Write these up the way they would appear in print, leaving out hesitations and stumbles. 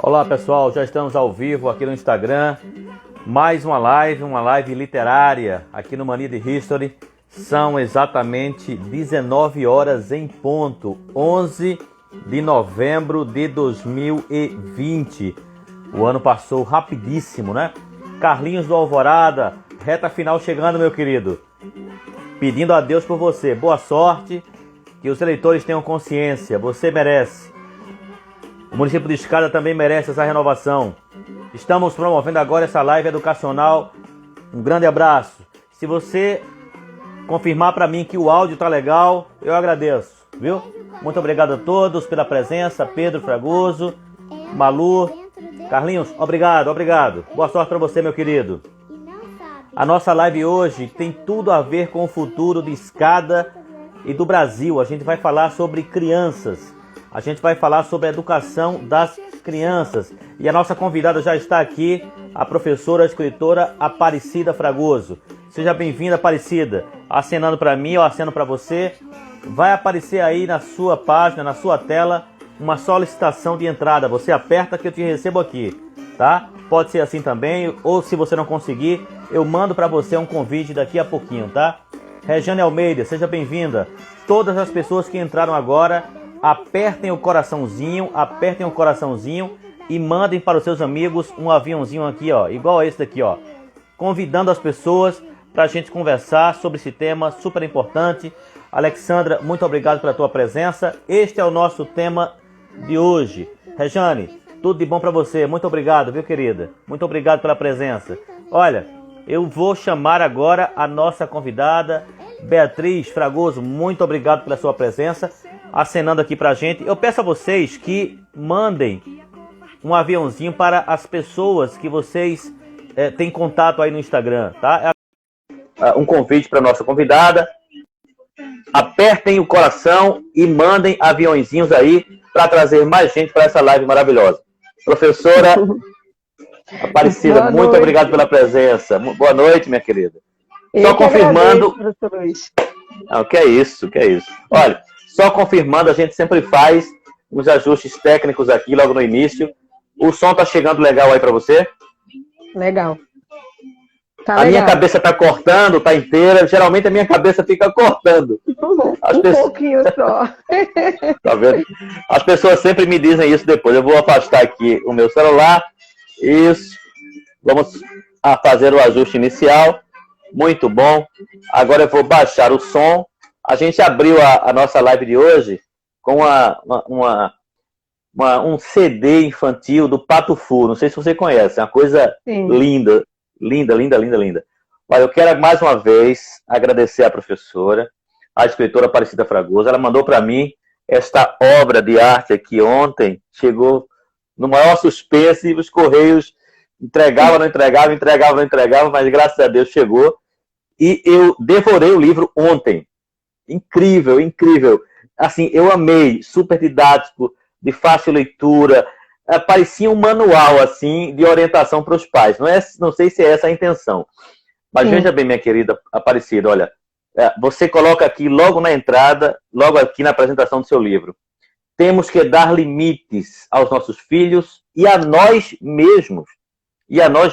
Olá pessoal, já estamos ao vivo aqui no Instagram. Mais uma live literária aqui no Mania de History. São exatamente 19 horas em ponto, 11 de novembro de 2020. O ano passou rapidíssimo, né? Carlinhos do Alvorada, reta final chegando, meu querido. Pedindo a Deus por você, boa sorte, que os eleitores tenham consciência, você merece. O município de Escada também merece essa renovação. Estamos promovendo agora essa live educacional. Um grande abraço. Se você confirmar para mim que o áudio tá legal, eu agradeço, viu? Muito obrigado a todos pela presença. Pedro Fragoso, Malu, Carlinhos, obrigado. Boa sorte para você, meu querido. A nossa live hoje tem tudo a ver com o futuro de Escada e do Brasil. A gente vai falar sobre crianças. A gente vai falar sobre a educação das crianças. E a nossa convidada já está aqui, a professora, a escritora Aparecida Fragoso. Seja bem-vinda, Aparecida. Acenando para mim, eu aceno para você. Vai aparecer aí na sua página, na sua tela, uma solicitação de entrada. Você aperta que eu te recebo aqui, tá? Pode ser assim também, ou se você não conseguir, eu mando para você um convite daqui a pouquinho, tá? Regiane Almeida, seja bem-vinda. Todas as pessoas que entraram agora, apertem o coraçãozinho e mandem para os seus amigos um aviãozinho aqui, ó, igual a esse daqui, ó, convidando as pessoas para a gente conversar sobre esse tema super importante. Alexandra, muito obrigado pela tua presença. Este é o nosso tema de hoje. Regiane, tudo de bom para você. Muito obrigado, viu, querida? Muito obrigado pela presença. Olha, eu vou chamar agora a nossa convidada, Beatriz Fragoso. Muito obrigado pela sua presença, acenando aqui pra gente. Eu peço a vocês que mandem um aviãozinho para as pessoas que vocês têm contato aí no Instagram, tá? Um convite para nossa convidada. Apertem o coração e mandem aviãozinhos aí para trazer mais gente para essa live maravilhosa. Professora Aparecida, muito obrigado pela presença. Boa noite, minha querida. Só confirmando. Não, que é isso. Olha, só confirmando, a gente sempre faz os ajustes técnicos aqui logo no início. O som tá chegando legal aí para você? Legal. Tá a legal. Minha cabeça tá cortando, tá inteira. Geralmente a minha cabeça fica cortando. Pouquinho só. Tá vendo? As pessoas sempre me dizem isso depois. Eu vou afastar aqui o meu celular. Isso. Vamos fazer o ajuste inicial. Muito bom. Agora eu vou baixar o som. A gente abriu a nossa live de hoje com um CD infantil do Pato Fu. Não sei se você conhece. É uma coisa linda. Linda. Olha, eu quero mais uma vez agradecer à professora, a escritora Aparecida Fragoso. Ela mandou para mim esta obra de arte aqui ontem. Chegou no maior suspense e os Correios entregavam, não entregavam, mas graças a Deus chegou. E eu devorei o livro ontem. Incrível. Assim, eu amei, super didático, de fácil leitura. Parecia um manual, assim, de orientação para os pais. Não sei se é essa a intenção. Mas veja bem, minha querida Aparecida, olha, você coloca aqui logo na entrada, logo aqui na apresentação do seu livro: temos que dar limites aos nossos filhos e a nós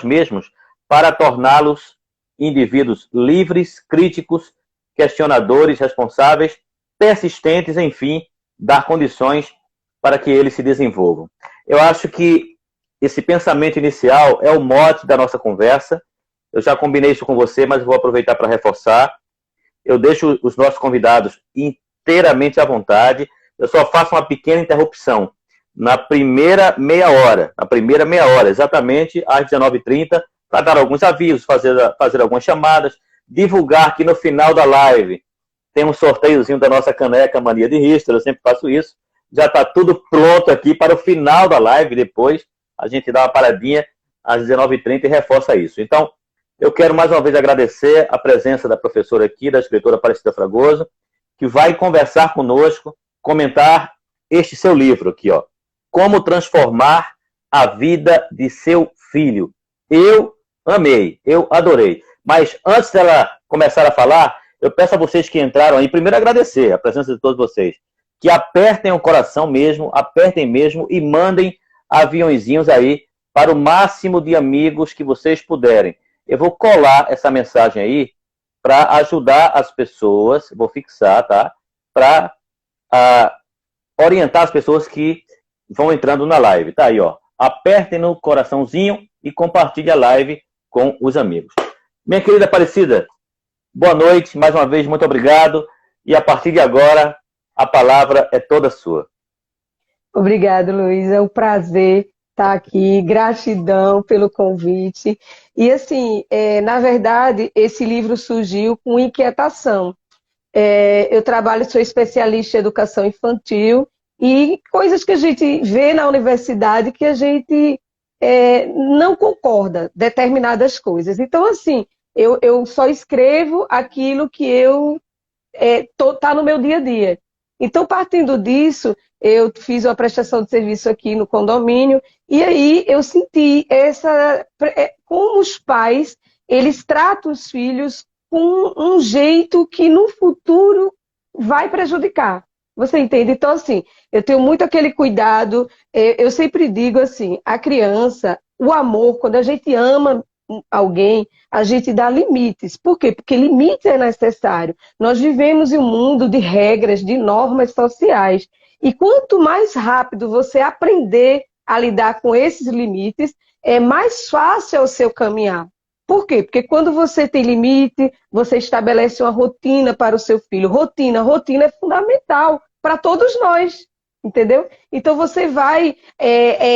mesmos, para torná-los indivíduos livres, críticos, questionadores, responsáveis, persistentes, enfim, dar condições para que eles se desenvolvam. Eu acho que esse pensamento inicial é o mote da nossa conversa. Eu já combinei isso com você, mas vou aproveitar para reforçar. Eu deixo os nossos convidados inteiramente à vontade. Eu só faço uma pequena interrupção na primeira meia hora, exatamente às 19h30, para dar alguns avisos, fazer algumas chamadas, divulgar que no final da live tem um sorteiozinho da nossa caneca Mania de History. Eu sempre faço isso. Já está tudo pronto aqui para o final da live. Depois a gente dá uma paradinha às 19h30 e reforça isso. Então, eu quero mais uma vez agradecer a presença da professora aqui, da escritora Aparecida Fragoso, que vai conversar conosco, comentar este seu livro aqui, ó. Como transformar a vida de seu filho. Eu amei, eu adorei. Mas antes dela começar a falar, eu peço a vocês que entraram aí, primeiro agradecer a presença de todos vocês, que apertem o coração mesmo, apertem mesmo e mandem aviõezinhos aí para o máximo de amigos que vocês puderem. Eu vou colar essa mensagem aí para ajudar as pessoas, vou fixar, tá? Para orientar as pessoas que vão entrando na live. Tá aí, ó. Apertem no coraçãozinho e compartilhe a live com os amigos. Minha querida Aparecida, boa noite, mais uma vez, muito obrigado. E a partir de agora, a palavra é toda sua. Obrigado, Luiz. É um prazer estar aqui. Gratidão pelo convite. E, assim, na verdade, esse livro surgiu com inquietação. Eu trabalho, sou especialista em educação infantil e coisas que a gente vê na universidade que a gente não concorda, determinadas coisas. Então, assim, eu só escrevo aquilo que tá no meu dia a dia. Então, partindo disso, eu fiz uma prestação de serviço aqui no condomínio e aí eu senti como os pais, eles tratam os filhos com um jeito que no futuro vai prejudicar. Você entende? Então, assim, eu tenho muito aquele cuidado, eu sempre digo assim, a criança, o amor, quando a gente ama alguém, a gente dá limites. Por quê? Porque limite é necessário. Nós vivemos em um mundo de regras, de normas sociais. E quanto mais rápido você aprender a lidar com esses limites, é mais fácil o seu caminhar. Por quê? Porque quando você tem limite, você estabelece uma rotina para o seu filho. Rotina é fundamental para todos nós, entendeu? Então você vai...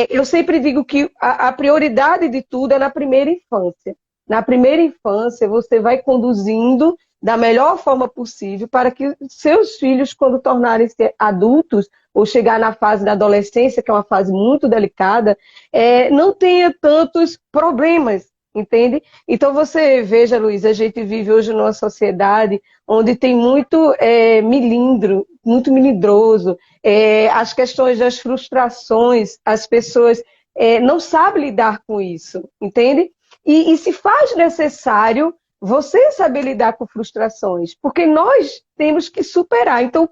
eu sempre digo que a prioridade de tudo é na primeira infância. Na primeira infância, você vai conduzindo da melhor forma possível para que seus filhos, quando tornarem-se adultos, ou chegar na fase da adolescência, que é uma fase muito delicada, não tenha tantos problemas, entende? Então você veja, Luiz, a gente vive hoje numa sociedade onde tem muito milindro, muito melindroso, as questões das frustrações, as pessoas não sabem lidar com isso, entende? E se faz necessário você saber lidar com frustrações, porque nós temos que superar. Então,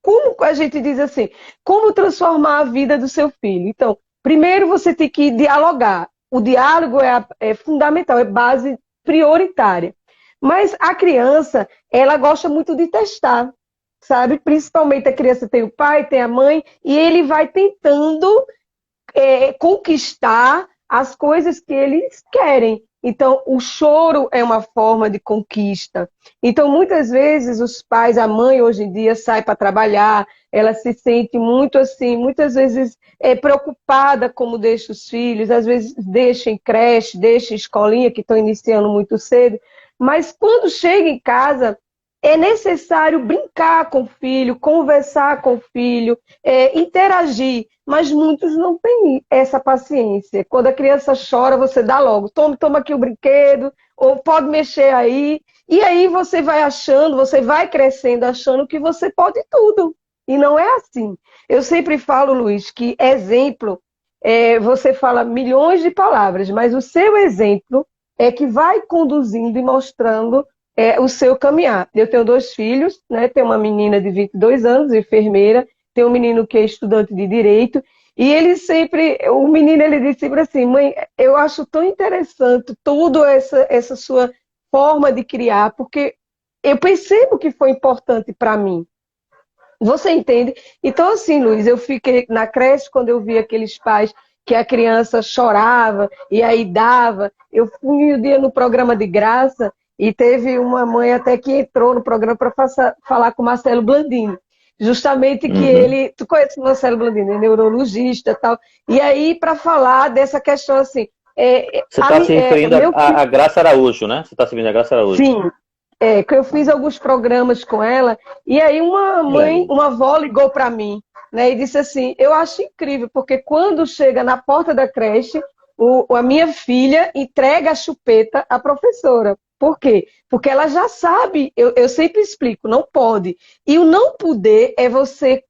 como a gente diz assim, como transformar a vida do seu filho? Então, primeiro você tem que dialogar. O diálogo é fundamental, é base prioritária. Mas a criança, ela gosta muito de testar, sabe? Principalmente a criança tem o pai, tem a mãe, e ele vai tentando conquistar as coisas que eles querem. Então, o choro é uma forma de conquista. Então, muitas vezes, os pais, a mãe hoje em dia sai para trabalhar, ela se sente muito assim, muitas vezes preocupada como deixa os filhos, às vezes deixa em creche, deixa em escolinha, que estão iniciando muito cedo, mas quando chega em casa, é necessário brincar com o filho, conversar com o filho, interagir, mas muitos não têm essa paciência. Quando a criança chora, você dá logo, toma aqui o brinquedo, ou pode mexer aí, e aí você vai achando, você vai crescendo achando que você pode tudo, e não é assim. Eu sempre falo, Luiz, que exemplo, você fala milhões de palavras, mas o seu exemplo é que vai conduzindo e mostrando o seu caminhar. Eu tenho 2 filhos, né? Tenho uma menina de 22 anos, enfermeira, tem um menino que é estudante de Direito, e o menino ele disse sempre assim, mãe, eu acho tão interessante toda essa sua forma de criar, porque eu percebo que foi importante para mim. Você entende? Então, assim, Luiz, eu fiquei na creche quando eu vi aqueles pais que a criança chorava e aí dava. Eu fui um dia no programa de graça e teve uma mãe até que entrou no programa para falar com o Marcelo Blandini. Justamente que ele... Tu conhece o Marcelo Blandini, é neurologista e tal. E aí, para falar dessa questão assim... Você está se referindo a Graça Araújo, né? Você está se referindo a Graça Araújo. Sim. Que eu fiz alguns programas com ela, e aí uma avó ligou para mim, né, e disse assim, eu acho incrível, porque quando chega na porta da creche, a minha filha entrega a chupeta à professora. Por quê? Porque ela já sabe, eu sempre explico, não pode. E o não poder é você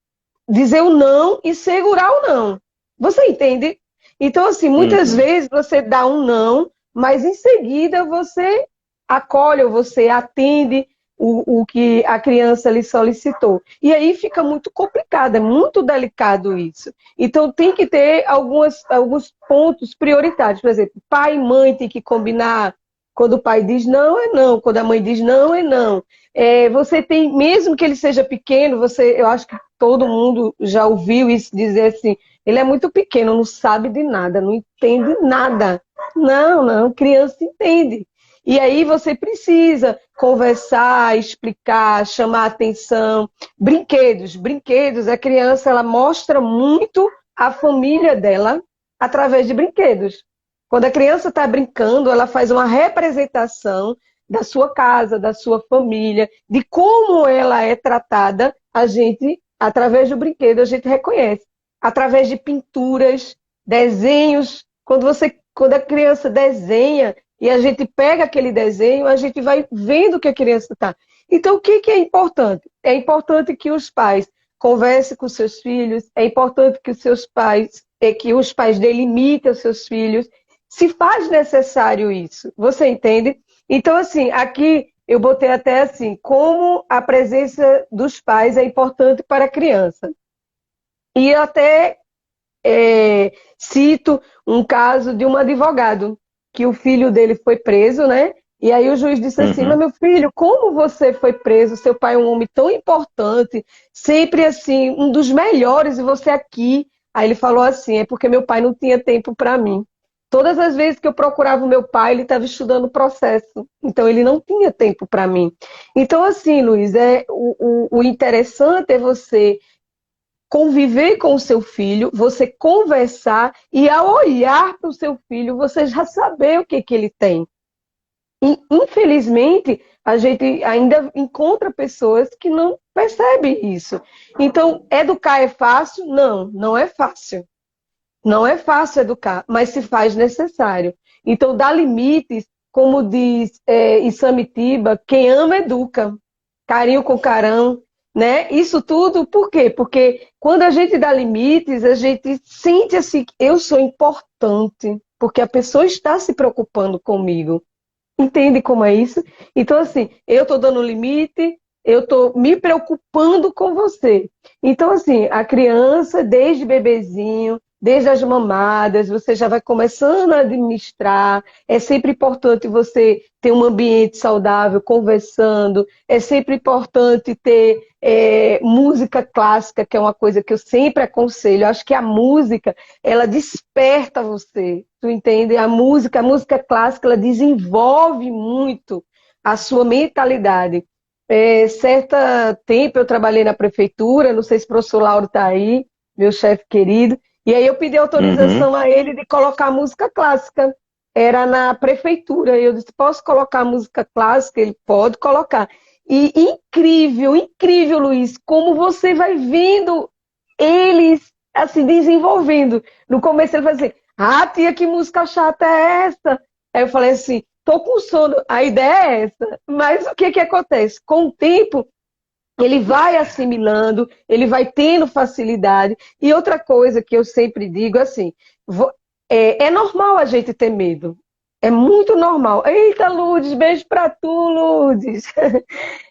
dizer o não e segurar o não. Você entende? Então, assim, muitas vezes você dá um não, mas em seguida você acolhe ou você atende, o que a criança lhe solicitou. E aí fica muito complicado, é muito delicado isso. Então tem que ter alguns pontos prioritários. Por exemplo, pai e mãe tem que combinar. Quando o pai diz não, é não. Quando a mãe diz não, é não. Você tem, mesmo que ele seja pequeno, eu acho que todo mundo já ouviu isso dizer assim, ele é muito pequeno, não sabe de nada, não entende nada. Não, não, criança entende. E aí você precisa conversar, explicar, chamar atenção. Brinquedos, a criança ela mostra muito a família dela através de brinquedos. Quando a criança está brincando, ela faz uma representação da sua casa, da sua família, de como ela é tratada, através do brinquedo, a gente reconhece. Através de pinturas, desenhos, quando a criança desenha e a gente pega aquele desenho, a gente vai vendo que a criança está. Então, o que é importante? É importante que os pais conversem com seus filhos, é importante que os pais delimitem os seus filhos, se faz necessário isso. Você entende? Então, assim, aqui eu botei até assim, como a presença dos pais é importante para a criança. E eu até cito um caso de um advogado, que o filho dele foi preso, né? E aí o juiz disse assim, mas meu filho, como você foi preso? Seu pai é um homem tão importante, sempre assim, um dos melhores, e você aqui. Aí ele falou assim, é porque meu pai não tinha tempo para mim. Todas as vezes que eu procurava o meu pai, ele estava estudando o processo. Então, ele não tinha tempo para mim. Então, assim, Luiz, o interessante é você conviver com o seu filho, você conversar e, ao olhar para o seu filho, você já saber o que ele tem. E, infelizmente, a gente ainda encontra pessoas que não percebem isso. Então, educar é fácil? Não, não é fácil. Não é fácil educar, mas se faz necessário. Então, dá limites, como diz Isamitiba, quem ama educa. Carinho com carão, né? Isso tudo, por quê? Porque quando a gente dá limites, a gente sente assim, eu sou importante, porque a pessoa está se preocupando comigo. Entende como é isso? Então, assim, eu estou dando limite, eu estou me preocupando com você. Então, assim, a criança, desde bebezinho, desde as mamadas, você já vai começando a administrar. É sempre importante você ter um ambiente saudável, conversando. É sempre importante ter música clássica, que é uma coisa que eu sempre aconselho. Eu acho que a música, ela desperta você. Tu entende? A música clássica, ela desenvolve muito a sua mentalidade. Certa tempo eu trabalhei na prefeitura, não sei se o professor Lauro está aí, meu chefe querido, e aí eu pedi autorização a ele de colocar música clássica. Era na prefeitura. Eu disse, posso colocar música clássica? Ele pode colocar. E incrível, incrível, Luiz, como você vai vendo eles assim desenvolvendo. No começo ele vai assim, tia, que música chata é essa? Aí eu falei assim, tô com sono, a ideia é essa. Mas o que acontece? Com o tempo, ele vai assimilando, ele vai tendo facilidade. E outra coisa que eu sempre digo assim, é normal a gente ter medo. É muito normal. Eita, Lourdes, beijo pra tu, Lourdes.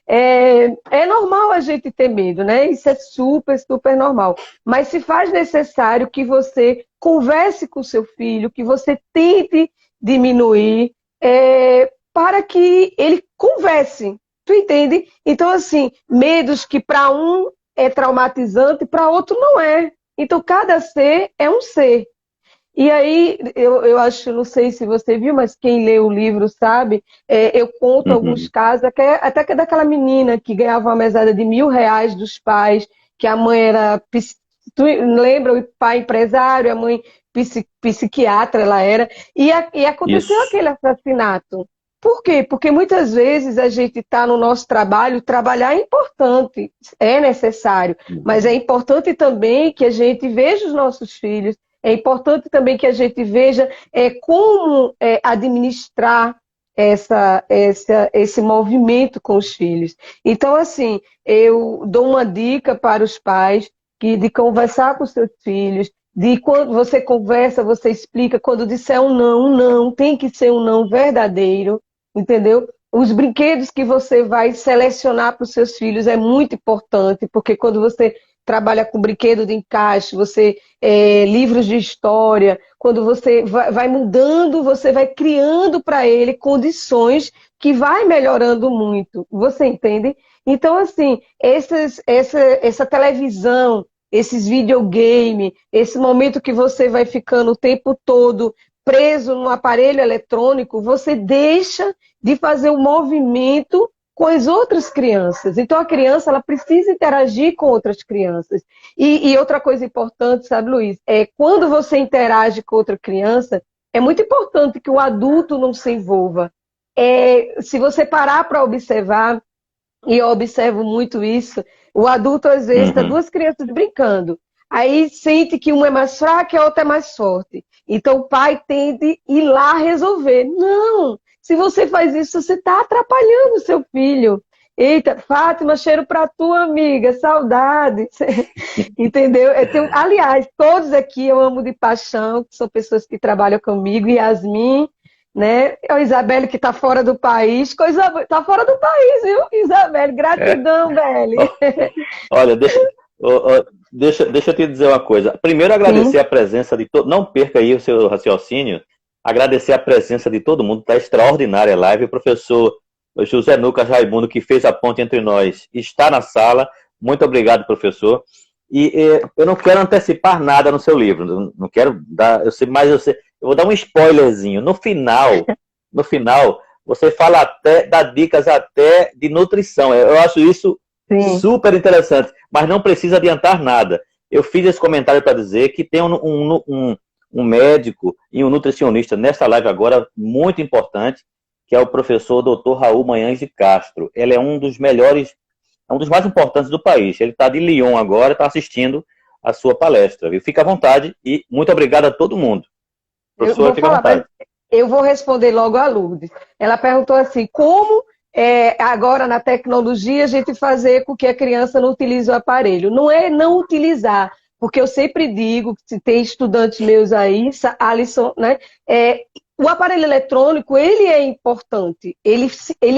É normal a gente ter medo, né? Isso é super, super normal. Mas se faz necessário que você converse com seu filho, que você tente diminuir, para que ele converse. Tu entende? Então, assim, medos que para um é traumatizante, para outro não é. Então, cada ser é um ser. E aí, eu acho, não sei se você viu, mas quem lê o livro sabe, eu conto alguns casos, até que é daquela menina que ganhava uma mesada de R$ 1.000 dos pais, que a mãe era, tu lembra, o pai empresário, a mãe psiquiatra, ela era, e aconteceu Isso. aquele assassinato. Por quê? Porque muitas vezes a gente está no nosso trabalho, trabalhar é importante, é necessário, mas é importante também que a gente veja os nossos filhos, é importante também que a gente veja como administrar esse movimento com os filhos. Então, assim, eu dou uma dica para os pais de conversar com seus filhos, de quando você conversa, você explica, quando disser um não, tem que ser um não verdadeiro, entendeu? Os brinquedos que você vai selecionar para os seus filhos é muito importante, porque quando você trabalha com brinquedo de encaixe, livros de história, quando você vai mudando, você vai criando para ele condições que vai melhorando muito. Você entende? Então, assim, essa televisão, esses videogame, esse momento que você vai ficando o tempo todo preso no aparelho eletrônico, você deixa de fazer o movimento com as outras crianças. Então, a criança ela precisa interagir com outras crianças. E outra coisa importante, sabe, Luiz? Quando você interage com outra criança, é muito importante que o adulto não se envolva. Se você parar para observar, e eu observo muito isso, o adulto às vezes está duas crianças brincando, aí sente que uma é mais fraca e a outra é mais forte. Então o pai tende a ir lá resolver. Não, se você faz isso, você está atrapalhando o seu filho. Eita, Fátima, cheiro para tua amiga, saudade. Entendeu? Aliás, todos aqui eu amo de paixão, que são pessoas que trabalham comigo, Yasmin, né? A Isabelle que está fora do país, está fora do país, viu, Isabelle? Gratidão, velho. Olha, deixa eu te dizer uma coisa. Primeiro, agradecer a presença de todo. Não perca aí o seu raciocínio. Agradecer a presença de todo mundo. Está extraordinária a live. O professor José Nucas Raimundo, que fez a ponte entre nós, está na sala. Muito obrigado, professor. E eu não quero antecipar nada no seu livro. Não quero dar. Eu vou dar um spoilerzinho. No final, você fala até, dá dicas até de nutrição. Eu acho isso super interessante, mas não precisa adiantar nada. Eu fiz esse comentário para dizer que tem um médico e um nutricionista nessa live agora muito importante, que é o professor Dr. Raul Manhães de Castro. Ele é um dos melhores, um dos mais importantes do país. Ele está de Lyon agora, está assistindo a sua palestra. Viu? Fica à vontade e muito obrigado a todo mundo. Professora, fica à vontade. Eu vou responder logo a Lourdes. Ela perguntou assim, como agora na tecnologia a gente fazer com que a criança não utilize o aparelho? Não é não utilizar, porque eu sempre digo, se tem estudantes meus aí, Alisson, né? O aparelho eletrônico, ele é importante, ele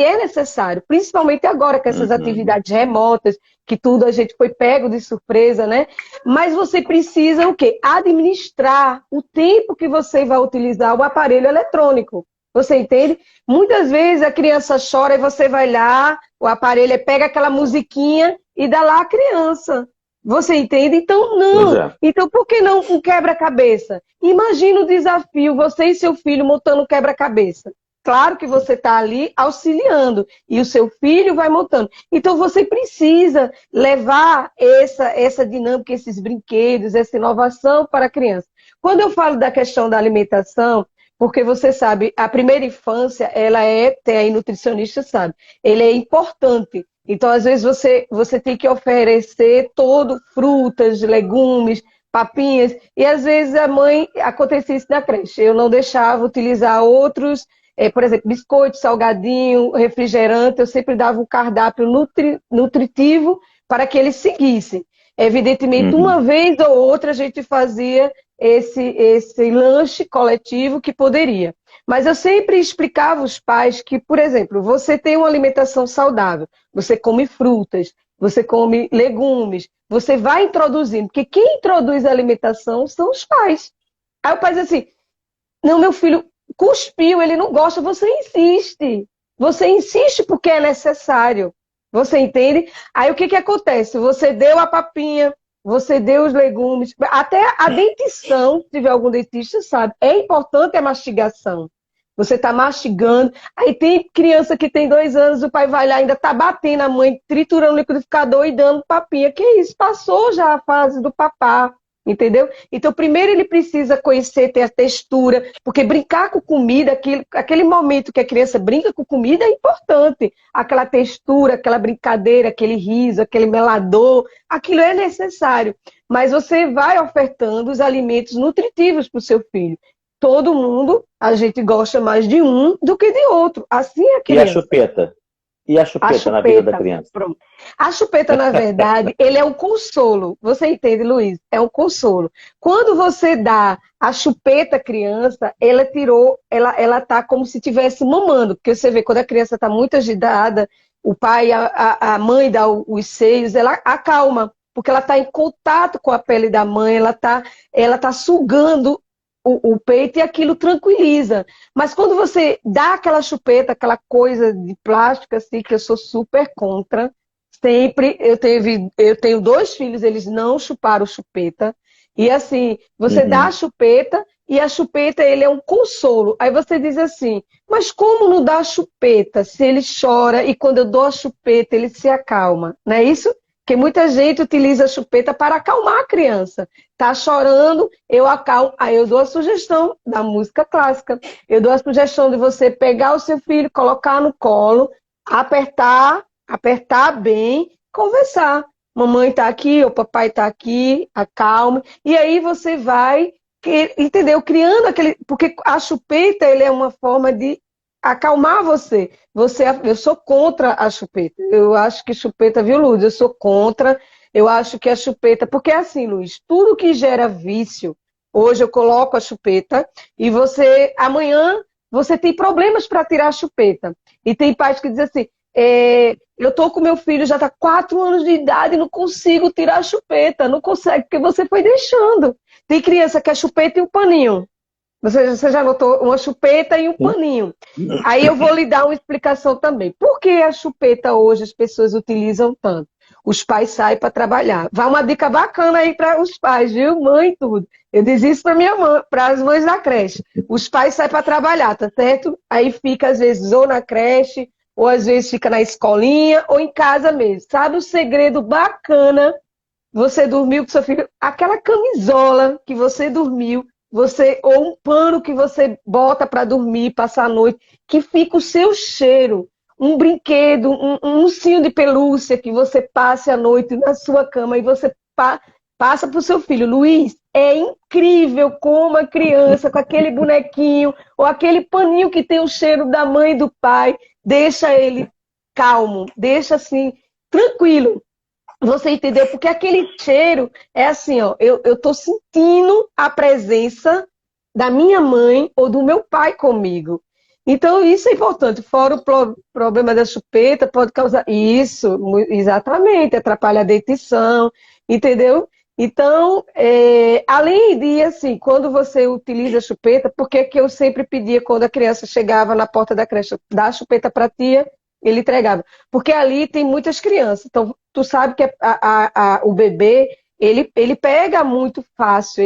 é necessário, principalmente agora com essas atividades remotas, que tudo a gente foi pego de surpresa, né? Mas você precisa o quê? Administrar o tempo que você vai utilizar o aparelho eletrônico. Você entende? Muitas vezes a criança chora e você vai lá, o aparelho pega aquela musiquinha e dá lá a criança. Você entende? Então, não. Então, por que não um quebra-cabeça? Imagina o desafio, você e seu filho montando um quebra-cabeça. Claro que você está ali auxiliando e o seu filho vai montando. Então, você precisa levar essa dinâmica, esses brinquedos, essa inovação para a criança. Quando eu falo da questão da alimentação, porque você sabe, a primeira infância, tem aí nutricionista, sabe, ele é importante. Então, às vezes, você tem que oferecer frutas, legumes, papinhas, e às vezes a mãe, acontecia isso na creche, eu não deixava utilizar outros, por exemplo, biscoito, salgadinho, refrigerante, eu sempre dava um cardápio nutritivo para que eles seguissem. Evidentemente, uma vez ou outra a gente fazia esse lanche coletivo que poderia. Mas eu sempre explicava aos pais que, por exemplo, você tem uma alimentação saudável, você come frutas, você come legumes, você vai introduzindo, porque quem introduz a alimentação são os pais. Aí o pai diz assim, não, meu filho cuspiu, ele não gosta, você insiste. Você insiste porque é necessário. Você entende? Aí o que acontece? Você deu a papinha, você deu os legumes, até a dentição, se tiver algum dentista, sabe, é importante a mastigação. Você está mastigando, aí tem criança que tem 2 anos, o pai vai lá, ainda está batendo a mãe, triturando o liquidificador e dando papinha. Que isso? Passou já a fase do papá, entendeu? Então, primeiro ele precisa conhecer, ter a textura, porque brincar com comida, aquele momento que a criança brinca com comida é importante. Aquela textura, aquela brincadeira, aquele riso, aquele melador, aquilo é necessário. Mas você vai ofertando os alimentos nutritivos para o seu filho. Todo mundo, a gente gosta mais de um do que de outro. Assim é a criança. E a chupeta? E a A chupeta na vida da chupeta, criança? pronto. A chupeta, na verdade, ele é um consolo. Você entende, Luiz? É um consolo. Quando você dá a chupeta à criança, ela tá como se estivesse mamando. Porque você vê, quando a criança está muito agitada, o pai, a mãe dá os seios, ela acalma. Porque ela está em contato com a pele da mãe, ela tá sugando o peito e aquilo tranquiliza. Mas quando você dá aquela chupeta, aquela coisa de plástico, assim, que eu sou super contra, sempre, eu tenho 2 filhos, eles não chuparam chupeta, e assim, você dá a Uhum. chupeta, e a chupeta, ele é um consolo. Aí você diz assim, mas como não dá a chupeta se ele chora, e quando eu dou a chupeta, ele se acalma, não é isso? Porque muita gente utiliza a chupeta para acalmar a criança. Tá chorando, eu acalmo. Aí eu dou a sugestão da música clássica. Eu dou a sugestão de você pegar o seu filho, colocar no colo, apertar bem, conversar. Mamãe tá aqui, o papai tá aqui, acalme. E aí você vai, entendeu? Criando aquele. Porque a chupeta, ele é uma forma de acalmar você. Eu sou contra a chupeta. Eu acho que chupeta, viu, Luz? Eu sou contra. Eu acho que a chupeta, porque é assim, Luiz, tudo que gera vício, hoje eu coloco a chupeta e amanhã, você tem problemas para tirar a chupeta. E tem pais que dizem assim, eu tô com meu filho, já está 4 anos de idade e não consigo tirar a chupeta. Não consegue, porque você foi deixando. Tem criança que é chupeta e um paninho. Você já notou uma chupeta e um paninho. Aí eu vou lhe dar uma explicação também. Por que a chupeta hoje as pessoas utilizam tanto? Os pais saem para trabalhar. Vai uma dica bacana aí para os pais, viu? Mãe e tudo. Eu disse isso para minha mãe, para as mães da creche. Os pais saem para trabalhar, tá certo? Aí fica, às vezes, ou na creche, ou às vezes fica na escolinha, ou em casa mesmo. Sabe o segredo bacana? Você dormiu com seu filho, aquela camisola que você dormiu, ou um pano que você bota para dormir, passar a noite, que fica o seu cheiro, um brinquedo, um ursinho de pelúcia que você passe a noite na sua cama e você passa para o seu filho. Luiz, é incrível como a criança com aquele bonequinho ou aquele paninho que tem o cheiro da mãe e do pai, deixa ele calmo, deixa assim, tranquilo. Você entendeu? Porque aquele cheiro é assim, ó, eu tô sentindo a presença da minha mãe ou do meu pai comigo. Então, isso é importante. Fora o problema da chupeta, pode causar isso, exatamente, atrapalha a dentição, entendeu? Então, além de, assim, quando você utiliza a chupeta, porque que eu sempre pedia quando a criança chegava na porta da creche, dá a chupeta para tia, ele entregava. Porque ali tem muitas crianças. Então, tu sabe que o bebê, ele pega muito fácil.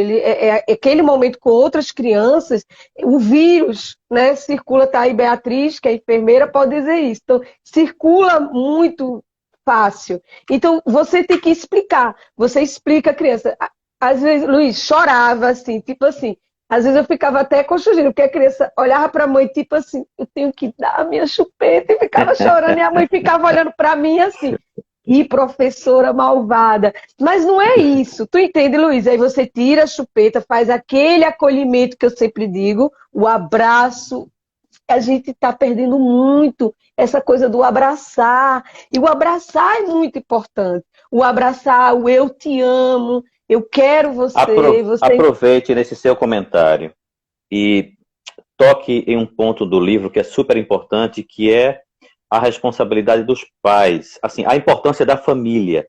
Aquele momento com outras crianças, o vírus, né, circula, tá aí Beatriz, que é enfermeira, pode dizer isso. Então, circula muito fácil. Então, você tem que explicar. Você explica a criança. Às vezes, Luiz chorava, assim, tipo assim, às vezes eu ficava até constrangida, porque a criança olhava para a mãe, tipo assim, eu tenho que dar a minha chupeta, e ficava chorando, e a mãe ficava olhando para mim assim, que professora malvada. Mas não é isso, tu entende, Luiz? Aí você tira a chupeta, faz aquele acolhimento que eu sempre digo, o abraço. A gente está perdendo muito essa coisa do abraçar. E o abraçar é muito importante. O abraçar, o eu te amo, eu quero você. Aproveite nesse seu comentário e toque em um ponto do livro que é super importante, que é a responsabilidade dos pais, assim, a importância da família,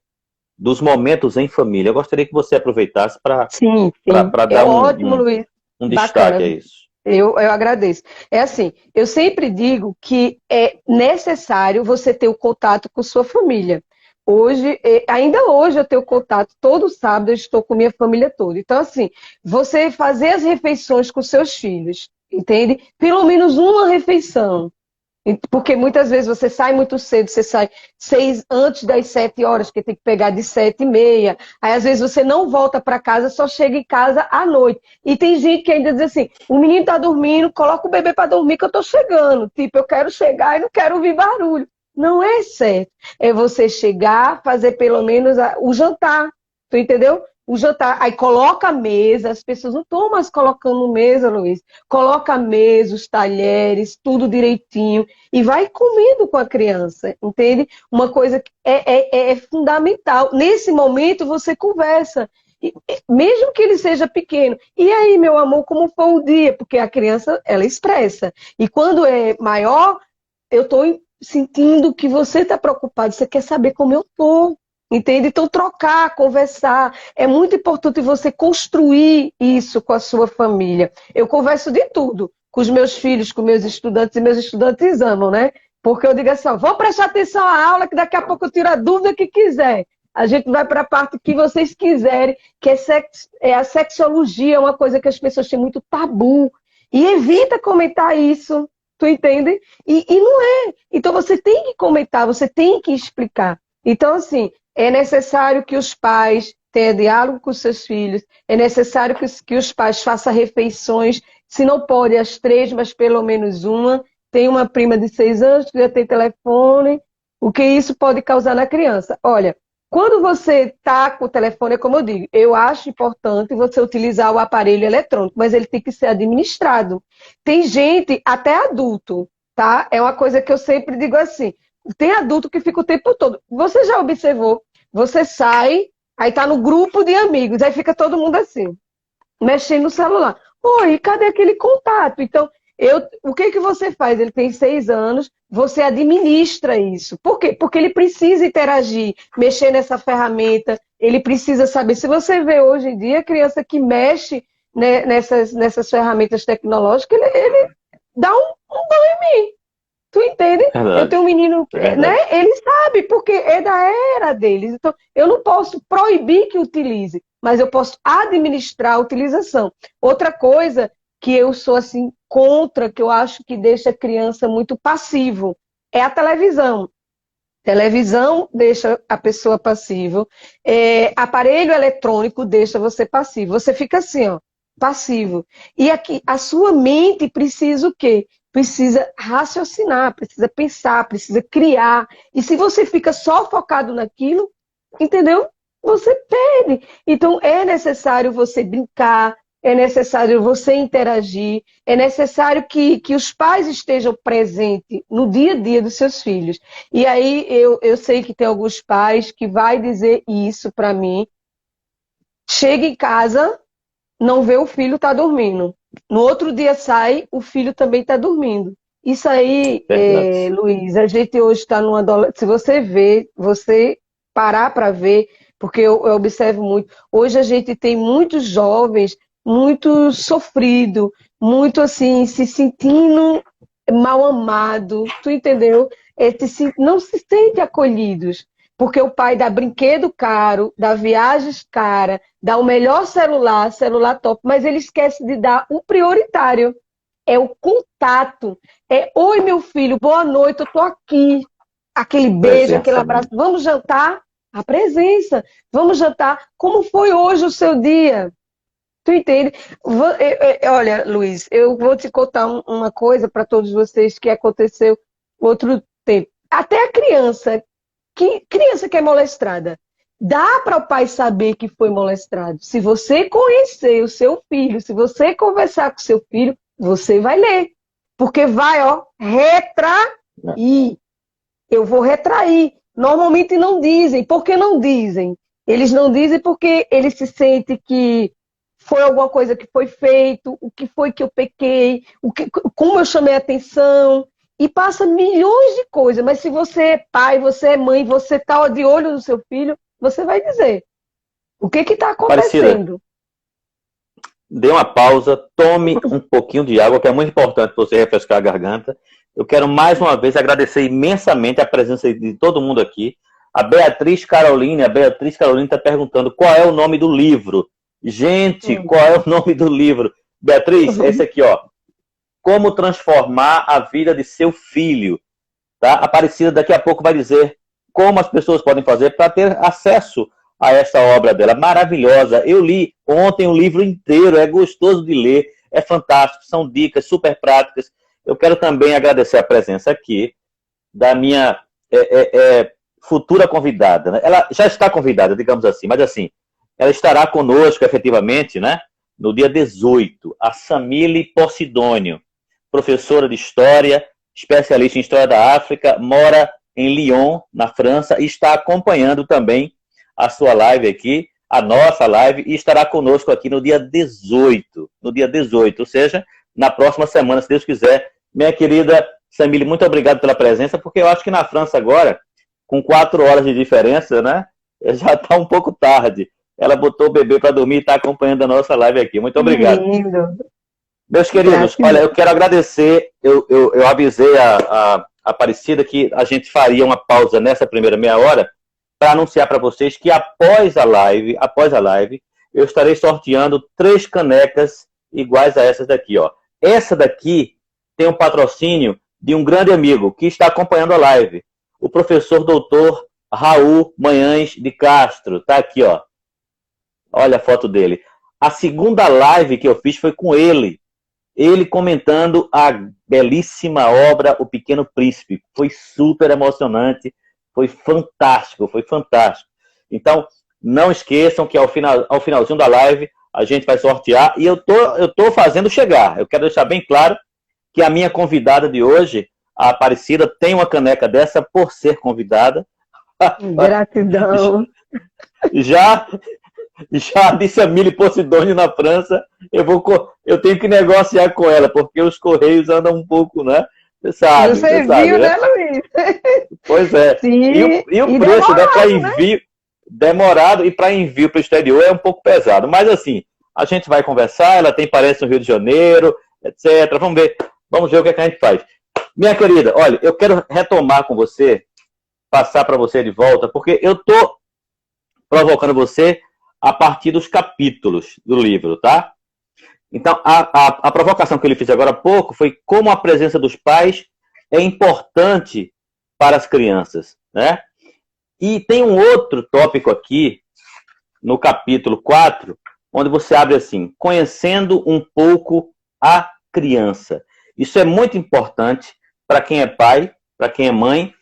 dos momentos em família. Eu gostaria que você aproveitasse para Sim, sim. É dar ótimo, Luiz. um destaque a Bacana. isso. Eu agradeço. É assim, eu sempre digo que é necessário você ter o contato com sua família. Hoje, ainda hoje eu tenho contato, todo sábado eu estou com minha família toda. Então, assim, você fazer as refeições com seus filhos, entende? Pelo menos uma refeição. Porque muitas vezes você sai muito cedo, você sai antes das 7 horas, que tem que pegar de 7h30. Aí às vezes você não volta para casa, só chega em casa à noite. E tem gente que ainda diz assim, o menino tá dormindo, coloca o bebê para dormir que eu tô chegando. Tipo, eu quero chegar e não quero ouvir barulho. Não é certo. É você chegar, fazer pelo menos o jantar. Tu entendeu? o jantar, aí coloca a mesa, as pessoas não estão mais colocando mesa, Luiz. Coloca a mesa, os talheres, tudo direitinho, e vai comendo com a criança, entende? Uma coisa que é fundamental. Nesse momento, você conversa. Mesmo que ele seja pequeno. E aí, meu amor, como foi o dia? Porque a criança, ela expressa. E quando é maior, eu estou sentindo que você está preocupado, você quer saber como eu estou. Entende? Então, trocar, conversar. É muito importante você construir isso com a sua família. Eu converso de tudo com os meus filhos, com meus estudantes, e meus estudantes amam, né? Porque eu digo assim, ó, vou prestar atenção à aula, que daqui a pouco eu tiro a dúvida que quiser. A gente vai para a parte que vocês quiserem, que é a sexologia, é uma coisa que as pessoas têm muito tabu. E evita comentar isso, tu entende? E não é. Então você tem que comentar, você tem que explicar. Então, assim, é necessário que os pais tenham diálogo com seus filhos, é necessário que os pais façam refeições, se não pode as 3, mas pelo menos uma. Tem uma prima de 6 anos que já tem telefone, o que isso pode causar na criança? Olha, quando você está com o telefone, é como eu digo, eu acho importante você utilizar o aparelho eletrônico, mas ele tem que ser administrado. Tem gente, até adulto, tá? É uma coisa que eu sempre digo assim, tem adulto que fica o tempo todo. Você já observou? Você sai, aí tá no grupo de amigos, aí fica todo mundo assim, mexendo no celular. Oi, cadê aquele contato? Então, o que você faz? Ele tem 6 anos, você administra isso. Por quê? Porque ele precisa interagir, mexer nessa ferramenta, ele precisa saber. Se você vê hoje em dia, criança que mexe, né, nessas ferramentas tecnológicas, ele dá um banho em mim. Tu entende? Eu tenho um menino, né? Ele sabe, porque é da era deles. Então, eu não posso proibir que utilize, mas eu posso administrar a utilização. Outra coisa que eu sou assim contra, que eu acho que deixa a criança muito passivo, é a televisão. Televisão deixa a pessoa passivo. Aparelho eletrônico deixa você passivo. Você fica assim, ó, passivo. E aqui, a sua mente precisa o quê? Precisa raciocinar, precisa pensar, precisa criar. E se você fica só focado naquilo, entendeu? Você perde. Então, é necessário você brincar, é necessário você interagir, é necessário que os pais estejam presentes no dia a dia dos seus filhos. E aí, eu sei que tem alguns pais que vai dizer isso para mim. Chega em casa, não vê o filho tá dormindo. No outro dia sai, o filho também está dormindo. Isso aí, Luiz, a gente hoje está numa adolescência. Se você ver, você parar para ver, porque eu observo muito. Hoje a gente tem muitos jovens muito sofrido, muito assim, se sentindo mal amado, tu entendeu? Não se sente acolhidos. Porque o pai dá brinquedo caro, dá viagens caras, dá o melhor celular, celular top, mas ele esquece de dar o prioritário. É o contato. Oi, meu filho, boa noite, eu tô aqui. Aquele beijo, aquele abraço. Vamos jantar? A presença. Vamos jantar. Como foi hoje o seu dia? Tu entende? Olha, Luiz, eu vou te contar uma coisa para todos vocês que aconteceu outro tempo. Até a criança que é molestrada. Dá para o pai saber que foi molestrado. Se você conhecer o seu filho, se você conversar com o seu filho, você vai ler. Porque vai, ó, retrair. Eu vou retrair. Normalmente não dizem. Por que não dizem? Eles não dizem porque eles se sentem que foi alguma coisa que foi feito, o que foi que eu pequei, como eu chamei a atenção. E passa milhões de coisas, mas se você é pai, você é mãe, você está de olho no seu filho, você vai dizer o que está acontecendo. Dê uma pausa, tome um pouquinho de água, que é muito importante você refrescar a garganta. Eu quero mais uma vez agradecer imensamente a presença de todo mundo aqui. A Beatriz Caroline está perguntando qual é o nome do livro. Gente, qual é o nome do livro? Beatriz, esse aqui, ó. Como transformar a vida de seu filho. Tá? A Aparecida daqui a pouco vai dizer como as pessoas podem fazer para ter acesso a essa obra dela. Maravilhosa. Eu li ontem o livro inteiro, é gostoso de ler, é fantástico, são dicas super práticas. Eu quero também agradecer a presença aqui da minha futura convidada. Né? Ela já está convidada, digamos assim, mas assim, ela estará conosco, efetivamente, né? No dia 18, a Samile Posidônio, professora de História, especialista em História da África, mora em Lyon, na França, e está acompanhando também a sua live aqui, a nossa live, e estará conosco aqui no dia 18, ou seja, na próxima semana, se Deus quiser. Minha querida Samile, muito obrigado pela presença, porque eu acho que na França agora, com 4 horas de diferença, né, já está um pouco tarde. Ela botou o bebê para dormir e está acompanhando a nossa live aqui. Muito obrigado. Lindo. Meus queridos, olha, eu quero agradecer, eu avisei a Aparecida que a gente faria uma pausa nessa primeira meia hora para anunciar para vocês que após a live, eu estarei sorteando 3 canecas iguais a essas daqui, ó. Essa daqui tem um patrocínio de um grande amigo que está acompanhando a live, o professor doutor Raul Manhães de Castro, tá aqui, ó. Olha a foto dele. A segunda live que eu fiz foi com ele comentando a belíssima obra O Pequeno Príncipe. Foi super emocionante, foi fantástico. Então, não esqueçam que ao finalzinho da live a gente vai sortear e eu tô fazendo chegar. Eu quero deixar bem claro que a minha convidada de hoje, a Aparecida, tem uma caneca dessa por ser convidada. Gratidão. Já disse a Mili Posidônio na França, eu tenho que negociar com ela, porque os correios andam um pouco, né? Você viu, sabe, né, Luiz? Pois é. Sim, e o preço, né, para envio, né? Demorado, e para envio para o exterior é um pouco pesado. Mas assim, a gente vai conversar, ela tem parente no Rio de Janeiro, etc. Vamos ver o que é que a gente faz. Minha querida, olha, eu quero retomar com você, passar para você de volta, porque eu tô provocando você a partir dos capítulos do livro, tá? Então, a provocação que ele fez agora há pouco foi como a presença dos pais é importante para as crianças, né? E tem um outro tópico aqui, no capítulo 4, onde você abre assim, conhecendo um pouco a criança. Isso é muito importante para quem é pai, para quem é mãe,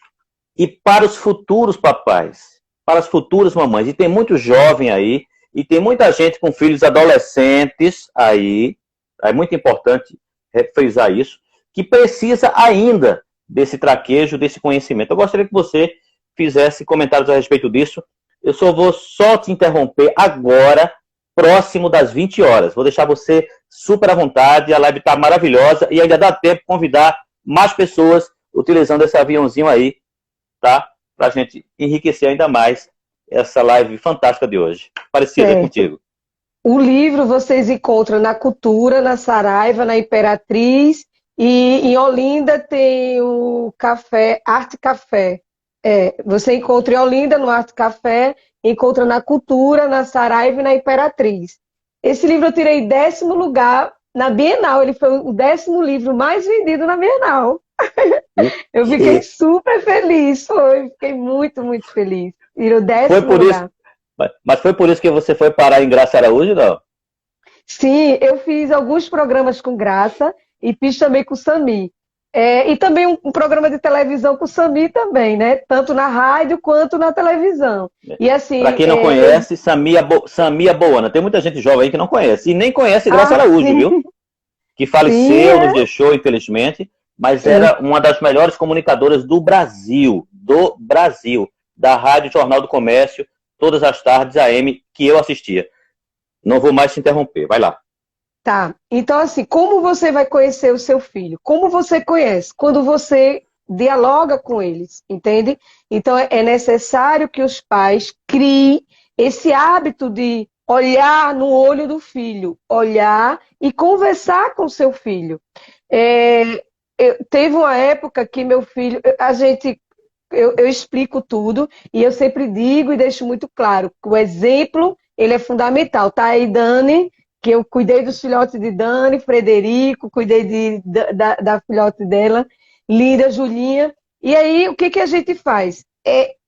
e para os futuros papais, para as futuras mamães. E tem muito jovem aí, e tem muita gente com filhos adolescentes aí, é muito importante frisar isso, que precisa ainda desse traquejo, desse conhecimento. Eu gostaria que você fizesse comentários a respeito disso. Eu vou te interromper agora, próximo das 20 horas. Vou deixar você super à vontade, a live está maravilhosa e ainda dá tempo de convidar mais pessoas utilizando esse aviãozinho aí, tá? Para a gente enriquecer ainda mais essa live fantástica de hoje. Aparecida, é contigo. O livro vocês encontram na Cultura, na Saraiva, na Imperatriz, e em Olinda tem o café, Arte Café. Você encontra em Olinda, no Arte Café, encontra na Cultura, na Saraiva e na Imperatriz. Esse livro eu tirei 10º lugar na Bienal, ele foi o 10º livro mais vendido na Bienal. Eu fiquei super feliz, fiquei muito, muito feliz. Tirou 10º lugar. Mas foi por isso que você foi parar em Graça Araújo, não? Sim, eu fiz alguns programas com Graça e fiz também com o Sami. E também um programa de televisão com o Sami também, né? Tanto na rádio quanto na televisão. E assim, para quem não conhece, Samia Boana. Tem muita gente jovem aí que não conhece. E nem conhece Graça Araújo, sim. Viu? Que faleceu, nos deixou, infelizmente. Mas era uma das melhores comunicadoras do Brasil. Da Rádio Jornal do Comércio, todas as tardes, AM, que eu assistia. Não vou mais te interromper. Vai lá. Tá. Então, assim, como você vai conhecer o seu filho? Como você conhece? Quando você dialoga com eles, entende? Então, é necessário que os pais criem esse hábito de olhar no olho do filho, olhar e conversar com o seu filho. Teve uma época que meu filho, eu explico tudo e eu sempre digo e deixo muito claro que o exemplo, ele é fundamental. Tá aí, Dani, que eu cuidei dos filhotes de Dani, Frederico, cuidei da filhote dela, Linda, Julinha. E aí, o que a gente faz?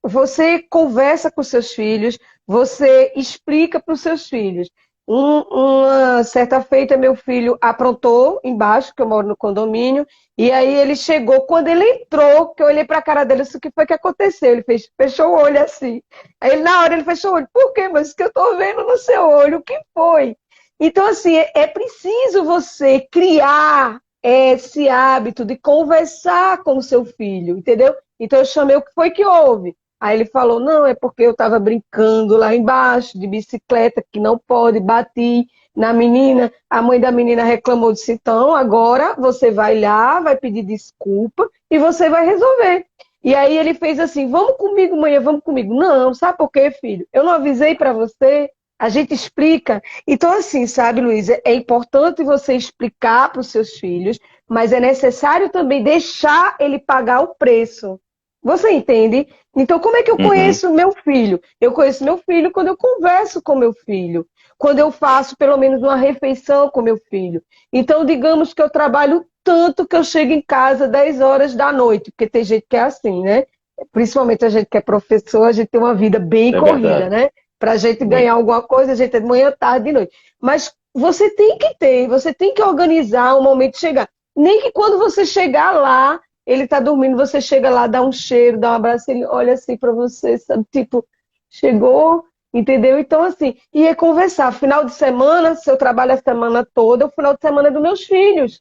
Você conversa com seus filhos, você explica para os seus filhos. Uma certa feita, meu filho aprontou embaixo, que eu moro no condomínio, e aí ele chegou. Quando ele entrou, que eu olhei para a cara dele, isso que foi que aconteceu? Ele fechou o olho assim. Aí na hora ele fechou o olho. Por quê? Mas o que eu estou vendo no seu olho, o que foi? Então, assim, é preciso você criar esse hábito de conversar com o seu filho, entendeu? Então eu chamei o que foi que houve. Aí ele falou, não, é porque eu estava brincando lá embaixo, de bicicleta, que não pode, bati na menina, a mãe da menina reclamou, disse, então agora você vai lá, vai pedir desculpa e você vai resolver. E aí ele fez assim, vamos comigo, mãe, vamos comigo. Não, sabe por quê, filho? Eu não avisei para você, a gente explica. Então assim, sabe, Luiz, é importante você explicar para os seus filhos, mas é necessário também deixar ele pagar o preço. Você entende? Então, como é que eu Uhum. conheço meu filho? Eu conheço meu filho quando eu converso com meu filho, quando eu faço pelo menos uma refeição com meu filho. Então, digamos que eu trabalho tanto que eu chego em casa 10 horas da noite, porque tem gente que é assim, né? Principalmente a gente que é professor, a gente tem uma vida bem É corrida, verdade. né? Para a gente ganhar Muito. alguma coisa, a gente é de manhã, tarde e noite. Mas você tem que organizar o momento de chegar. Nem que quando você chegar lá, ele tá dormindo, você chega lá, dá um cheiro, dá um abraço, ele olha assim pra você, sabe? Tipo, chegou, entendeu? Então, assim, e é conversar. Final de semana, se eu trabalho a semana toda, o final de semana é dos meus filhos,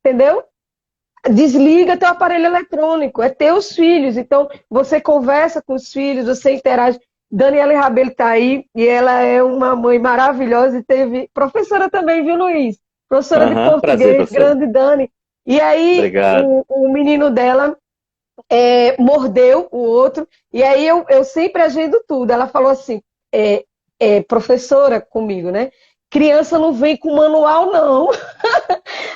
entendeu? Desliga teu aparelho eletrônico, é teus filhos. Então, você conversa com os filhos, você interage. Daniela Rabelo está aí e ela é uma mãe maravilhosa e teve professora também, viu, Luiz? Professora de Aham, prazer, português, professora. grande Dani. E aí, Obrigado. o menino dela mordeu o outro, e aí eu sempre agendo tudo. Ela falou assim, é, professora comigo, né? Criança não vem com manual, não.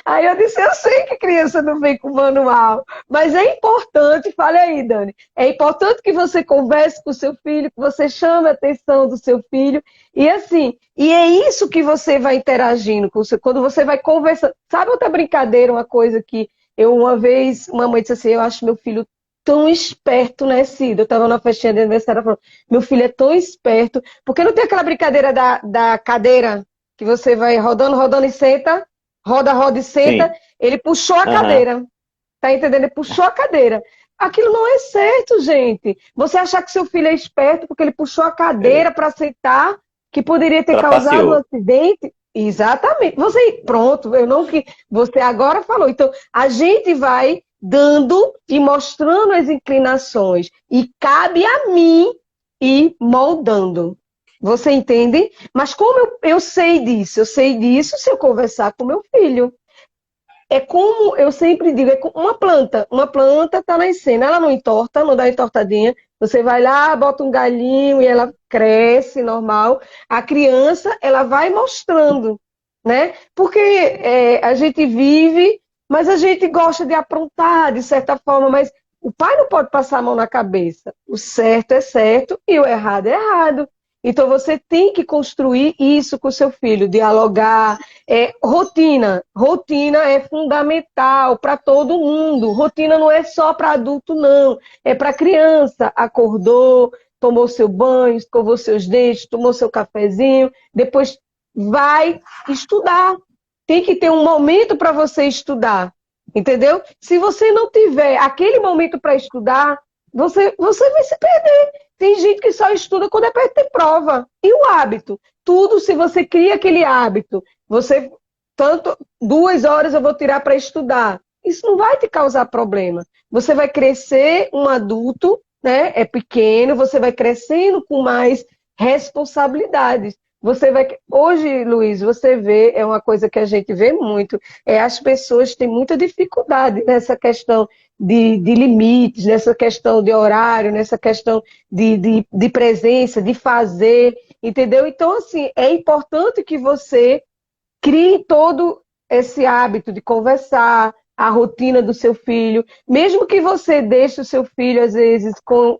Aí eu disse, eu sei que criança não vem com manual, mas é importante, fale aí, Dani, é importante que você converse com o seu filho, que você chame a atenção do seu filho, e assim, e é isso que você vai interagindo com o seu, quando você vai conversando. Sabe outra brincadeira, uma coisa que eu uma vez, uma mãe disse assim, eu acho meu filho tão esperto, né, Cida? Eu estava na festinha de aniversário, ela falou, meu filho é tão esperto, porque não tem aquela brincadeira da cadeira, que você vai rodando, rodando e senta, roda, roda e senta, Sim. ele puxou a Aham. cadeira. Tá entendendo? Ele puxou a cadeira. Aquilo não é certo, gente. Você achar que seu filho é esperto porque ele puxou a É, cadeira para aceitar que poderia ter causado um trapaceou. acidente? Exatamente. Você, pronto, eu não que você agora falou. Então, a gente vai dando e mostrando as inclinações e cabe a mim ir moldando. Você entende? Mas como eu sei disso? Eu sei disso se eu conversar com meu filho. É como eu sempre digo, é como uma planta está nascendo, ela não entorta, não dá entortadinha, você vai lá, bota um galinho e ela cresce normal. A criança, ela vai mostrando, né? Porque a gente vive, mas a gente gosta de aprontar, de certa forma, mas o pai não pode passar a mão na cabeça. O certo é certo e o errado é errado. Então você tem que construir isso com o seu filho, dialogar, rotina. Rotina é fundamental para todo mundo. Rotina não é só para adulto, não. É para criança. Acordou, tomou seu banho, escovou seus dentes, tomou seu cafezinho, depois vai estudar. Tem que ter um momento para você estudar. Entendeu? Se você não tiver aquele momento para estudar, você vai se perder. Tem gente que só estuda quando é perto de prova. E o hábito? Tudo, se você cria aquele hábito, você, tanto 2 horas eu vou tirar para estudar. Isso não vai te causar problema. Você vai crescer um adulto, né? É pequeno, você vai crescendo com mais responsabilidades. Você vai. Hoje, Luiz, você vê, é uma coisa que a gente vê muito, as pessoas têm muita dificuldade nessa questão de limites, nessa questão de horário, nessa questão de presença, de fazer, entendeu? Então, assim, é importante que você crie todo esse hábito de conversar, a rotina do seu filho, mesmo que você deixe o seu filho, às vezes, com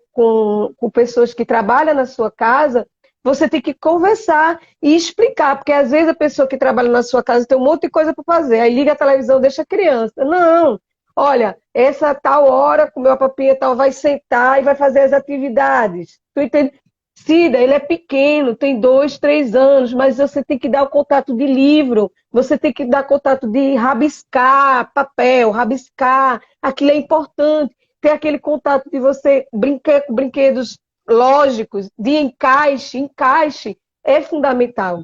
pessoas que trabalham na sua casa, você tem que conversar e explicar, porque às vezes a pessoa que trabalha na sua casa tem um monte de coisa para fazer, aí liga a televisão, deixa a criança. Não, olha, essa tal hora, comeu a papinha tal, vai sentar e vai fazer as atividades. Tu entende? Cida, ele é pequeno, tem 2, 3 anos, mas você tem que dar o contato de livro, você tem que dar contato de rabiscar papel, rabiscar, aquilo é importante. Ter aquele contato de você brincar com brinquedos lógicos, de encaixe, encaixe é fundamental.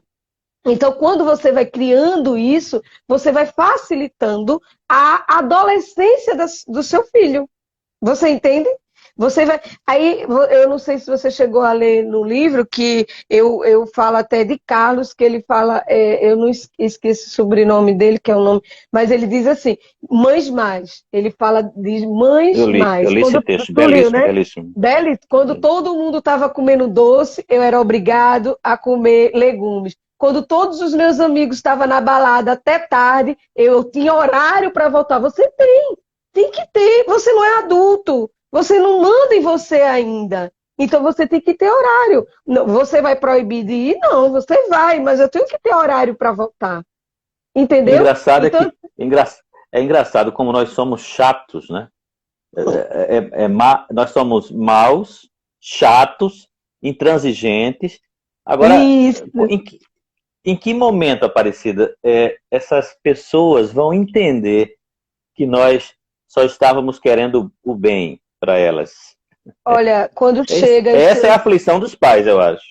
Então, quando você vai criando isso, você vai facilitando a adolescência do seu filho. Você entende? Você vai. Aí, eu não sei se você chegou a ler no livro, que eu falo até de Carlos, que ele fala, eu não esqueço o sobrenome dele, que é o nome, mas ele diz assim, mães mais. Ele fala de mães mais. Eu li esse texto, Tu leu, belíssimo, né? belíssimo. Quando todo mundo estava comendo doce, eu era obrigado a comer legumes. Quando todos os meus amigos estavam na balada até tarde, eu tinha horário para voltar. Você tem que ter. Você não é adulto. Você não manda em você ainda. Então você tem que ter horário. Você vai proibir de ir? Não, você vai, mas eu tenho que ter horário para voltar. Entendeu? Engraçado então, é que é engraçado como nós somos chatos, né? Nós somos maus, chatos, intransigentes. Agora, isso. em que momento, Aparecida, essas pessoas vão entender que nós só estávamos querendo o bem para elas? Olha, quando chega... Essa é a aflição dos pais, eu acho.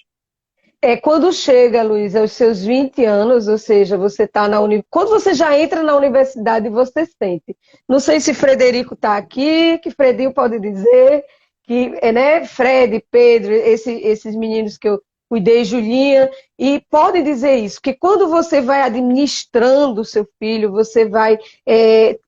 Quando chega, Luiz, aos seus 20 anos, ou seja, você está quando você já entra na universidade, você sente. Não sei se Frederico está aqui, que Fredinho pode dizer, que, né, Fred, Pedro, esses meninos que eu cuidei, Julinha, e podem dizer isso, que quando você vai administrando o seu filho, você vai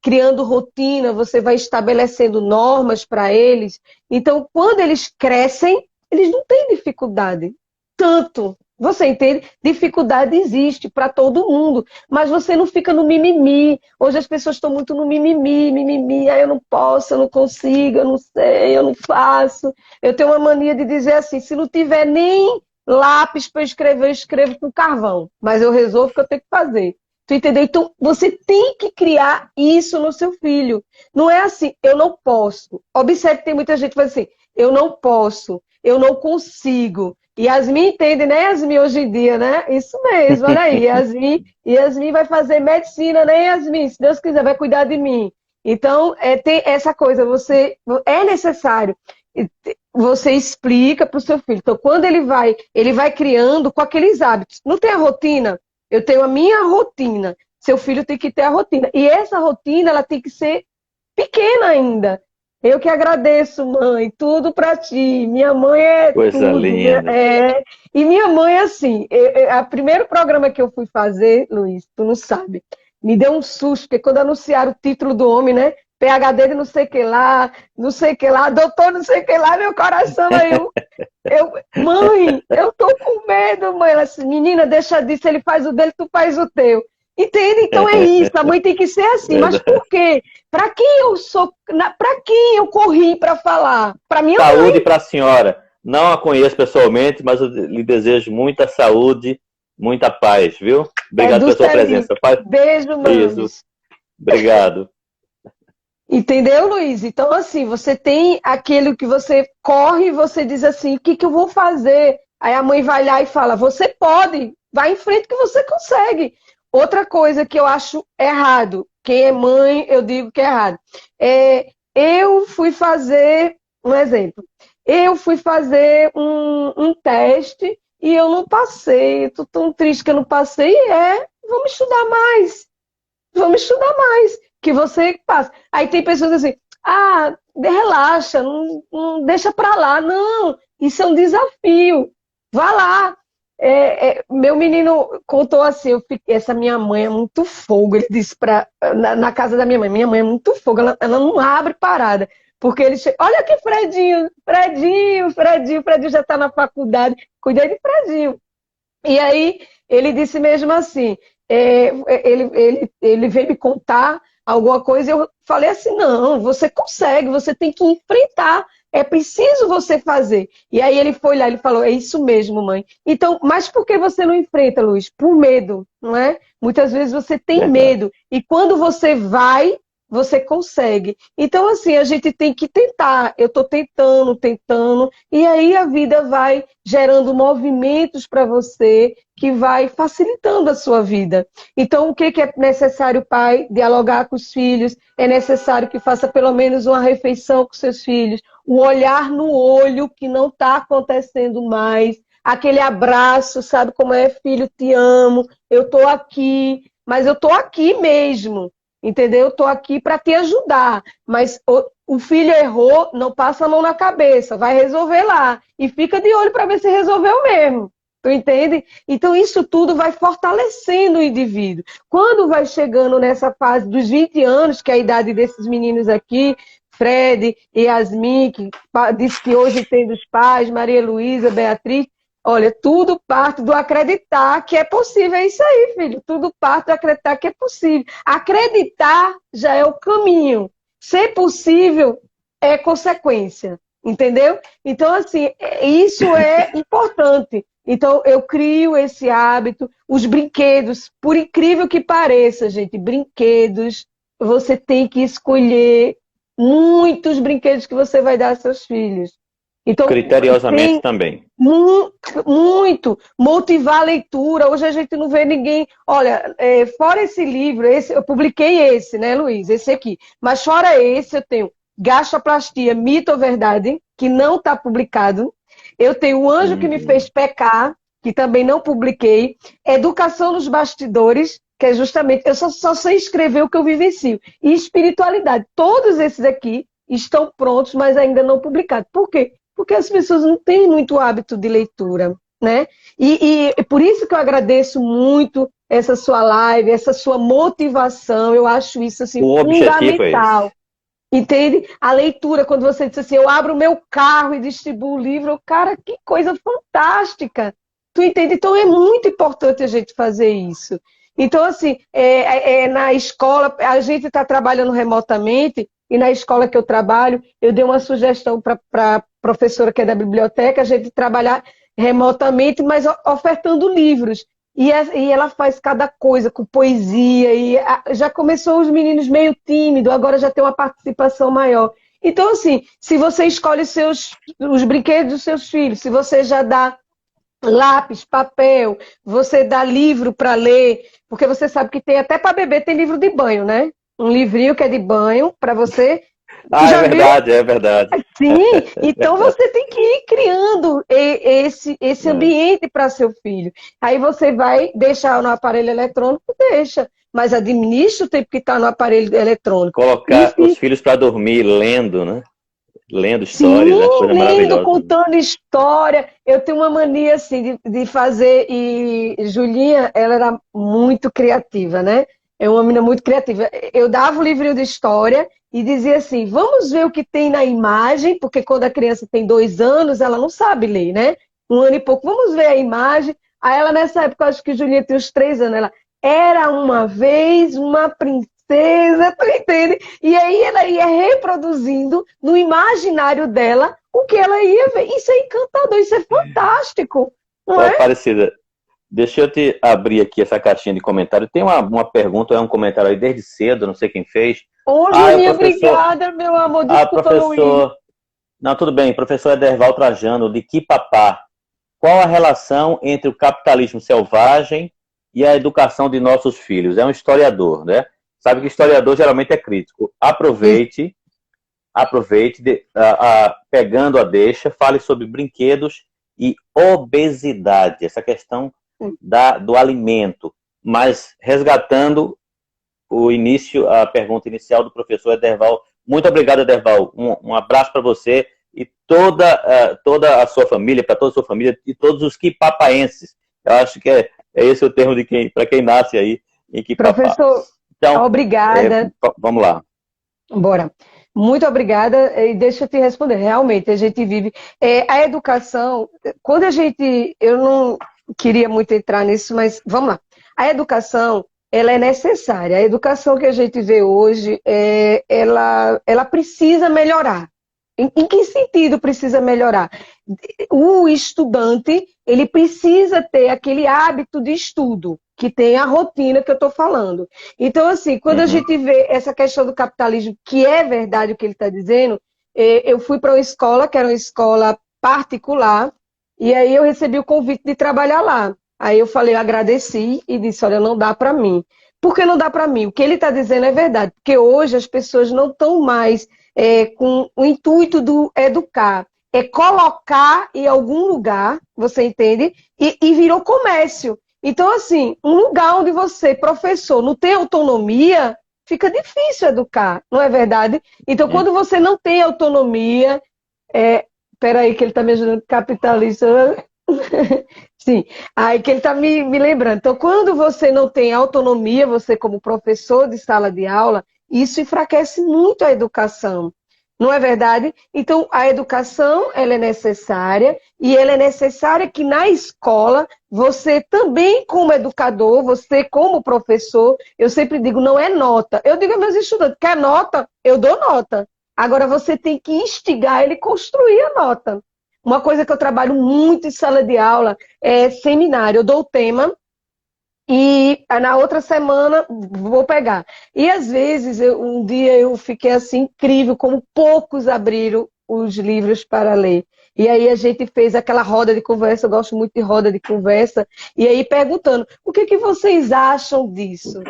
criando rotina, você vai estabelecendo normas para eles, então quando eles crescem, eles não têm dificuldade. Tanto, você entende? Dificuldade existe para todo mundo, mas você não fica no mimimi. Hoje as pessoas estão muito no mimimi, eu não posso, eu não consigo, eu não sei, eu não faço. Eu tenho uma mania de dizer assim, se não tiver nem lápis para escrever, eu escrevo com carvão, mas eu resolvo o que eu tenho que fazer. Tu entendeu? Então, você tem que criar isso no seu filho. Não é assim, eu não posso. Observe que tem muita gente que faz assim, eu não posso, eu não consigo. Yasmin entende, né, Yasmin, hoje em dia, né? Isso mesmo, olha aí, Yasmin vai fazer medicina, né, Yasmin? Se Deus quiser, vai cuidar de mim. Então, tem essa coisa, é necessário, você explica para o seu filho. Então, quando ele vai criando com aqueles hábitos. Não tem a rotina? Eu tenho a minha rotina. Seu filho tem que ter a rotina. E essa rotina, ela tem que ser pequena ainda. Eu que agradeço, mãe, tudo pra ti. Minha mãe é Coisa tudo. linda. E minha mãe, assim, o primeiro programa que eu fui fazer, Luiz, tu não sabe, me deu um susto, porque quando anunciaram o título do homem, né? PhD de não sei o que lá, doutor não sei o que lá, meu coração aí. Mãe, eu tô com medo, mãe. Ela disse, menina, deixa disso, ele faz o dele, tu faz o teu. Entende? Então é isso, a mãe tem que ser assim. Mas por quê? Para quem eu corri para falar? Para minha mãe. Saúde para a senhora. Não a conheço pessoalmente, mas eu lhe desejo muita saúde, muita paz, viu? Obrigado pela sua presença. Beijo, mãe. Obrigado. Entendeu, Luiz? Então, assim, você tem aquele que você corre e você diz assim, o que eu vou fazer? Aí a mãe vai lá e fala, você pode, vai em frente que você consegue. Outra coisa que eu acho errado, quem é mãe, eu digo que é errado. Eu fui fazer, um exemplo, eu fui fazer um teste e eu não passei. Estou tão triste que eu não passei. Vamos estudar mais. Vamos estudar mais, que você passa. Aí tem pessoas assim, relaxa, não deixa pra lá. Não, isso é um desafio. Vá lá. Meu menino contou assim, essa minha mãe é muito fogo, ele disse na casa da minha mãe é muito fogo, ela não abre parada, porque ele chega, olha aqui Fredinho já está na faculdade, cuidei de Fredinho. E aí ele disse mesmo assim, ele veio me contar alguma coisa, eu falei assim, não, você consegue, você tem que enfrentar, é preciso você fazer. E aí ele foi lá, ele falou, é isso mesmo, mãe. Então, mas por que você não enfrenta, Luiz? Por medo, não é? Muitas vezes você tem medo. E quando você vai, você consegue. Então, assim, a gente tem que tentar. Eu estou tentando, e aí a vida vai gerando movimentos para você que vai facilitando a sua vida. Então, o que é necessário, pai? Dialogar com os filhos. É necessário que faça pelo menos uma refeição com seus filhos. O olhar no olho que não está acontecendo mais. Aquele abraço, sabe como é? Filho, te amo, eu estou aqui, mas eu estou aqui mesmo, entendeu? Eu estou aqui para te ajudar, mas o filho errou, não passa a mão na cabeça, vai resolver lá, e fica de olho para ver se resolveu mesmo, tu entende? Então isso tudo vai fortalecendo o indivíduo. Quando vai chegando nessa fase dos 20 anos, que é a idade desses meninos aqui, Fred e Yasmin, que disse que hoje tem dos pais, Maria Luísa, Beatriz, olha, tudo parte do acreditar que é possível. É isso aí, filho. Tudo parte do acreditar que é possível. Acreditar já é o caminho. Ser possível é consequência. Entendeu? Então, assim, isso é importante. Então, eu crio esse hábito. Os brinquedos, por incrível que pareça, gente, brinquedos, você tem que escolher muitos brinquedos que você vai dar aos seus filhos. Então, criteriosamente também. Muito. Motivar a leitura. Hoje a gente não vê ninguém. Olha, fora esse livro, eu publiquei esse, né, Luiz? Esse aqui. Mas fora esse, eu tenho Gastroplastia, Mito ou Verdade, que não está publicado. Eu tenho O Anjo que Me Fez Pecar, que também não publiquei. Educação nos Bastidores, que é justamente. Eu só sei escrever o que eu vivencio. E espiritualidade. Todos esses aqui estão prontos, mas ainda não publicados. Por quê? Porque as pessoas não têm muito hábito de leitura, né? E por isso que eu agradeço muito essa sua live, essa sua motivação. Eu acho isso assim, fundamental. Entende? A leitura, quando você diz assim, eu abro o meu carro e distribuo o livro, cara, que coisa fantástica. Tu entende? Então é muito importante a gente fazer isso. Então, assim, na escola, a gente está trabalhando remotamente, e na escola que eu trabalho, eu dei uma sugestão para a professora que é da biblioteca, a gente trabalhar remotamente, mas ofertando livros. E ela faz cada coisa com poesia, e já começou os meninos meio tímidos, agora já tem uma participação maior. Então, assim, se você escolhe os brinquedos dos seus filhos, se você já dá lápis, papel, você dá livro para ler, porque você sabe que tem até para bebê tem livro de banho, né? Um livrinho que é de banho para você. É verdade, viu? É verdade. Sim, então você tem que ir criando esse ambiente para seu filho. Aí você vai deixar no aparelho eletrônico, deixa, mas administra o tempo que está no aparelho eletrônico. Colocar os filhos para dormir lendo, né? Lendo histórias, sim, é coisa maravilhosa. Contando história. Eu tenho uma mania assim de fazer, e Julinha, ela era muito criativa, né? É uma menina muito criativa. Eu dava um livrinho de história e dizia assim, vamos ver o que tem na imagem, porque quando a criança tem 2 anos, ela não sabe ler, né? 1 ano e pouco, vamos ver a imagem. Aí ela, nessa época, acho que Julinha tinha uns 3 anos, ela, era uma vez uma princesa, tu entende? E aí ela ia reproduzindo no imaginário dela o que ela ia ver. Isso é encantador, isso é fantástico. Não é? Aparecida, deixa eu te abrir aqui essa caixinha de comentário. Tem uma pergunta, é um comentário aí desde cedo, não sei quem fez. Julinha, obrigada, meu amor. Desculpa, professor... Luiz. Não, tudo bem. Professor Ederval Trajano, de Quipapá. Qual a relação entre o capitalismo selvagem e a educação de nossos filhos? É um historiador, né? Sabe que historiador geralmente é crítico. Aproveite, pegando a deixa, fale sobre brinquedos e obesidade, essa questão do alimento, mas resgatando a pergunta inicial do professor Ederval. Muito obrigado, Ederval. Um abraço para você e toda a sua família, para toda a sua família e todos os quipapaenses. Eu acho que é esse o termo para quem nasce aí em Quipapá. Professor, então, obrigada. Vamos lá. Bora. Muito obrigada. E deixa eu te responder. Realmente, a gente vive... a educação, quando eu não queria muito entrar nisso, mas vamos lá. A educação, ela é necessária. A educação que a gente vê hoje, ela precisa melhorar. Em que sentido precisa melhorar? O estudante, ele precisa ter aquele hábito de estudo, que tem a rotina que eu estou falando. Então, assim, quando a gente vê essa questão do capitalismo, que é verdade o que ele está dizendo, eu fui para uma escola, que era uma escola particular, e aí eu recebi o convite de trabalhar lá. Aí eu falei, eu agradeci e disse, olha, não dá para mim. Por que não dá para mim? O que ele está dizendo é verdade, porque hoje as pessoas não estão mais com o intuito do educar, é colocar em algum lugar, você entende? E virou comércio. Então, assim, um lugar onde você, professor, não tem autonomia, fica difícil educar, não é verdade? Então, quando você não tem autonomia, peraí que ele está me ajudando, capitalista. Sim, aí que ele está me lembrando. Então, quando você não tem autonomia, você como professor de sala de aula, isso enfraquece muito a educação. Não é verdade? Então, a educação, ela é necessária, e ela é necessária que na escola, você também como educador, você como professor, eu sempre digo, não é nota. Eu digo aos meus estudantes, quer nota? Eu dou nota. Agora, você tem que instigar ele a construir a nota. Uma coisa que eu trabalho muito em sala de aula é seminário. Eu dou o tema e na outra semana vou pegar. E às vezes, um dia eu fiquei assim, incrível, como poucos abriram os livros para ler. E aí a gente fez aquela roda de conversa, eu gosto muito de roda de conversa, e aí perguntando, o que vocês acham disso?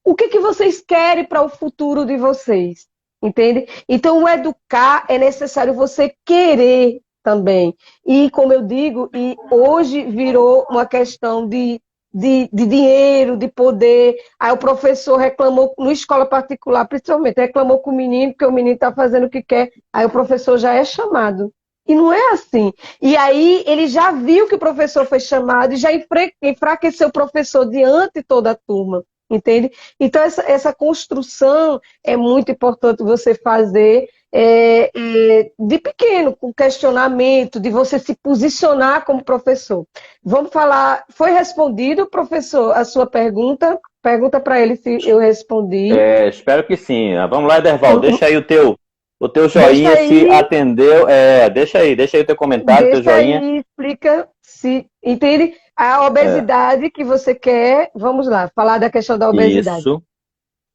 O que vocês querem para o futuro de vocês? Entende? Então, o educar é necessário você querer também. E, como eu digo, e hoje virou uma questão de dinheiro, de poder. Aí o professor reclamou, na escola particular, principalmente, reclamou com o menino, porque o menino está fazendo o que quer. Aí o professor já é chamado. E não é assim. E aí ele já viu que o professor foi chamado e já enfraqueceu o professor diante de toda a turma. Entende? Então, essa construção é muito importante você fazer de pequeno, com questionamento, de você se posicionar como professor. Vamos falar, foi respondido, professor, a sua pergunta? Pergunta para ele se eu respondi. Espero que sim. Vamos lá, Ederval, deixa aí o teu joinha aí, se atendeu. Deixa aí o teu comentário, teu joinha. Deixa aí, explica se, entende? A obesidade que você quer, vamos lá, falar da questão da obesidade. Isso.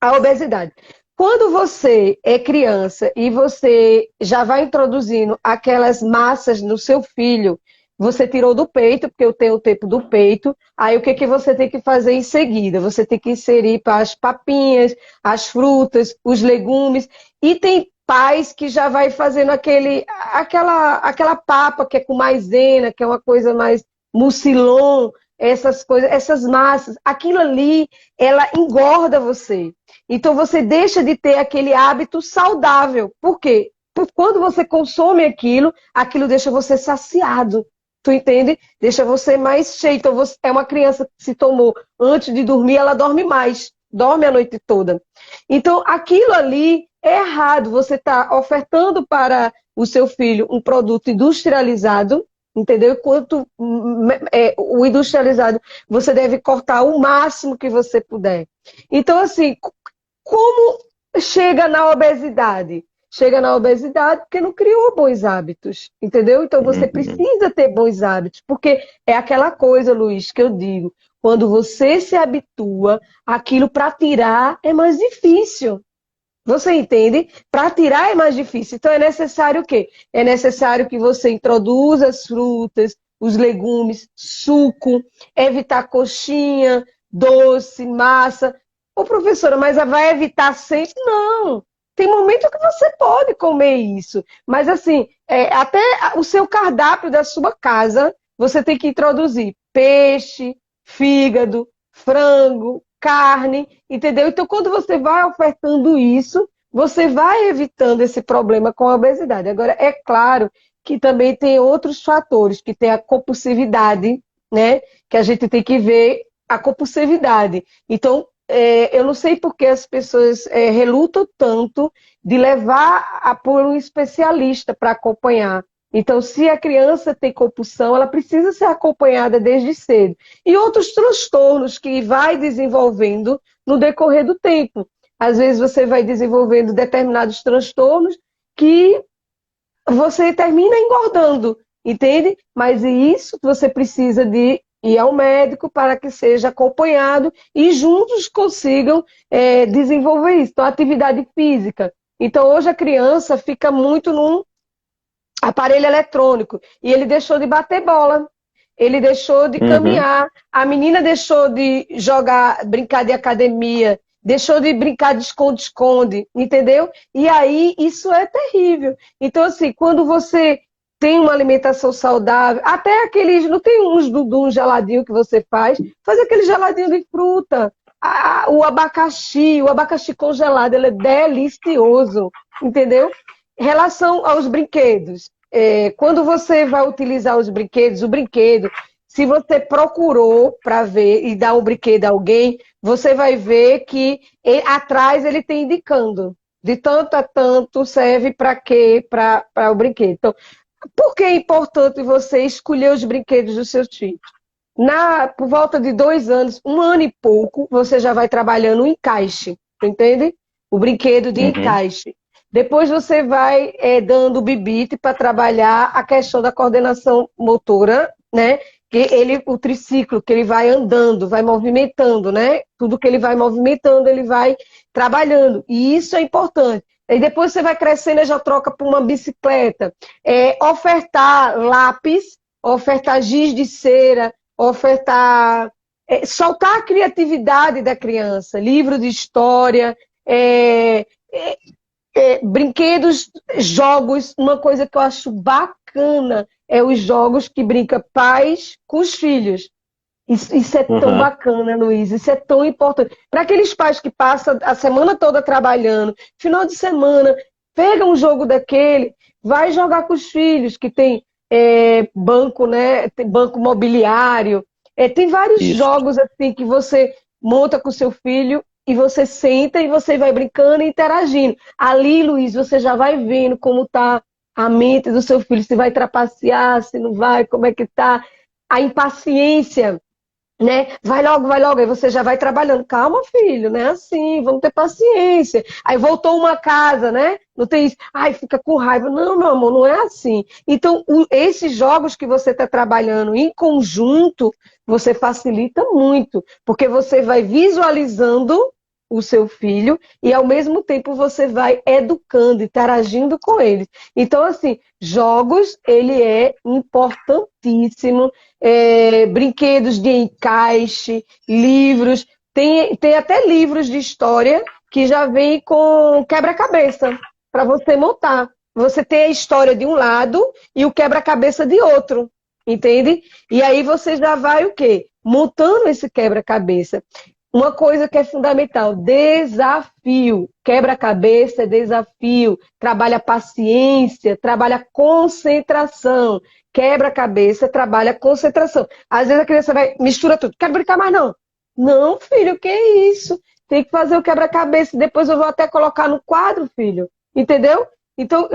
A obesidade. Quando você é criança e você já vai introduzindo aquelas massas no seu filho, você tirou do peito, porque eu tenho o tempo do peito, aí o que você tem que fazer em seguida? Você tem que inserir para as papinhas, as frutas, os legumes, e tem pais que já vai fazendo aquela papa que é com maisena, que é uma coisa mais mucilon, essas coisas, essas massas, aquilo ali, ela engorda você. Então você deixa de ter aquele hábito saudável. Por quê? Porque quando você consome aquilo deixa você saciado. Tu entende? Deixa você mais cheio. Então é uma criança que se tomou antes de dormir, ela dorme mais. Dorme a noite toda. Então aquilo ali é errado. Você está ofertando para o seu filho um produto industrializado, entendeu? Enquanto o industrializado, você deve cortar o máximo que você puder. Então, assim, como chega na obesidade? Chega na obesidade porque não criou bons hábitos, entendeu? Então, você precisa ter bons hábitos, porque é aquela coisa, Luiz, que eu digo, quando você se habitua, aquilo para tirar é mais difícil. Você entende? Para tirar é mais difícil. Então é necessário o quê? É necessário que você introduza as frutas, os legumes, suco, evitar coxinha, doce, massa. Ô, professora, mas vai evitar sempre? Não. Tem momento que você pode comer isso. Mas assim, até o seu cardápio da sua casa, você tem que introduzir peixe, fígado, frango, carne, entendeu? Então, quando você vai ofertando isso, você vai evitando esse problema com a obesidade. Agora, é claro que também tem outros fatores, que tem a compulsividade, né? Que a gente tem que ver a compulsividade. Então, eu não sei por que as pessoas relutam tanto de levar por um especialista para acompanhar. Então, se a criança tem compulsão, ela precisa ser acompanhada desde cedo. E outros transtornos que vai desenvolvendo no decorrer do tempo. Às vezes você vai desenvolvendo determinados transtornos que você termina engordando, entende? Mas isso você precisa de ir ao médico para que seja acompanhado e juntos consigam desenvolver isso. Então, atividade física. Então, hoje a criança fica muito num aparelho eletrônico e ele deixou de bater bola, ele deixou de caminhar, a menina deixou de jogar, brincar de academia, deixou de brincar de esconde-esconde, entendeu? E aí isso é terrível. Então, assim, quando você tem uma alimentação saudável, até aqueles, não tem uns do um geladinho que você faz aquele geladinho de fruta, o abacaxi congelado, ele é delicioso, entendeu? Em relação aos brinquedos, quando você vai utilizar os brinquedos, o brinquedo, se você procurou para ver e dar um brinquedo a alguém, você vai ver que atrás ele tem indicando de tanto a tanto serve para quê, para o brinquedo. Então, por que é importante você escolher os brinquedos dos seus filhos? Por volta de 2 anos, 1 ano e pouco, você já vai trabalhando o encaixe, entende? O brinquedo de encaixe. Depois você vai dando o bibite para trabalhar a questão da coordenação motora, né? O triciclo, que ele vai andando, vai movimentando, né? Tudo que ele vai movimentando, ele vai trabalhando. E isso é importante. E depois você vai crescendo e já troca por uma bicicleta. Ofertar lápis, ofertar giz de cera, ofertar... soltar a criatividade da criança. Livro de história, brinquedos, jogos. Uma coisa que eu acho bacana é os jogos que brinca pais com os filhos. Isso é tão bacana, Luiz, isso é tão importante. Para aqueles pais que passam a semana toda trabalhando, final de semana, pega um jogo daquele, vai jogar com os filhos, que tem banco, né? Tem banco mobiliário. Tem vários jogos assim que você monta com o seu filho e você senta e você vai brincando e interagindo. Ali, Luiz, você já vai vendo como está a mente do seu filho, se vai trapacear, se não vai, como é que está. A impaciência, né? Vai logo, aí você já vai trabalhando. Calma, filho, não é assim, vamos ter paciência. Aí voltou uma casa, né? Não tem isso, ai, fica com raiva. Não, meu amor, não é assim. Então, esses jogos que você está trabalhando em conjunto, você facilita muito, porque você vai visualizando o seu filho e, ao mesmo tempo, você vai educando, interagindo com ele. Então, assim, jogos, ele é importantíssimo. Brinquedos de encaixe, livros. Tem até livros de história que já vem com quebra-cabeça para você montar. Você tem a história de um lado e o quebra-cabeça de outro, entende? E aí você já vai o quê? Montando esse quebra-cabeça. Uma coisa que é fundamental, desafio. Quebra-cabeça é desafio. Trabalha paciência, trabalha concentração. Quebra-cabeça trabalha concentração. Às vezes a criança mistura tudo. Quero brincar mais não. Não, filho, que é isso? Tem que fazer o quebra-cabeça. Depois eu vou até colocar no quadro, filho. Entendeu? Então,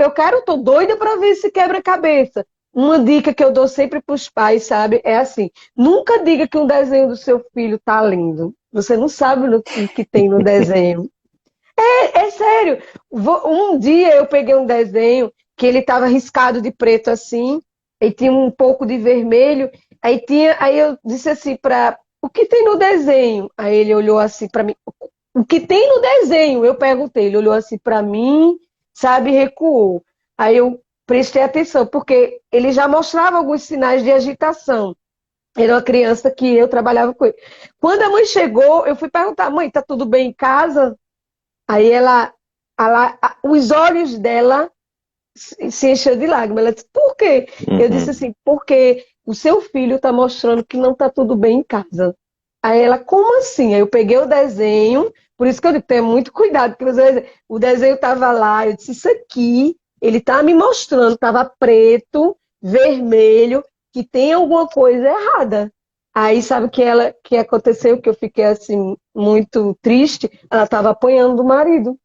tô doida para ver esse quebra-cabeça. Uma dica que eu dou sempre para os pais, sabe? É assim, nunca diga que um desenho do seu filho tá lindo. Você não sabe o que tem no desenho. É sério. Um dia eu peguei um desenho que ele estava riscado de preto assim, e tinha um pouco de vermelho. Aí eu disse assim o que tem no desenho? Aí ele olhou assim para mim. O que tem no desenho? Eu perguntei. Ele olhou assim para mim, sabe, e recuou. Aí eu prestei atenção, porque ele já mostrava alguns sinais de agitação. Era uma criança que eu trabalhava com ele. Quando a mãe chegou, eu fui perguntar: mãe, tá tudo bem em casa? Aí os olhos dela se encheu de lágrimas. Ela disse: por quê? Eu disse assim: porque o seu filho está mostrando que não está tudo bem em casa. Aí ela: como assim? Aí eu peguei o desenho, por isso que eu digo: tenha muito cuidado, porque o desenho estava lá. Eu disse: isso aqui, ele está me mostrando, estava preto, vermelho, que tem alguma coisa errada. Aí sabe que aconteceu, que eu fiquei assim muito triste? Ela estava apanhando do marido.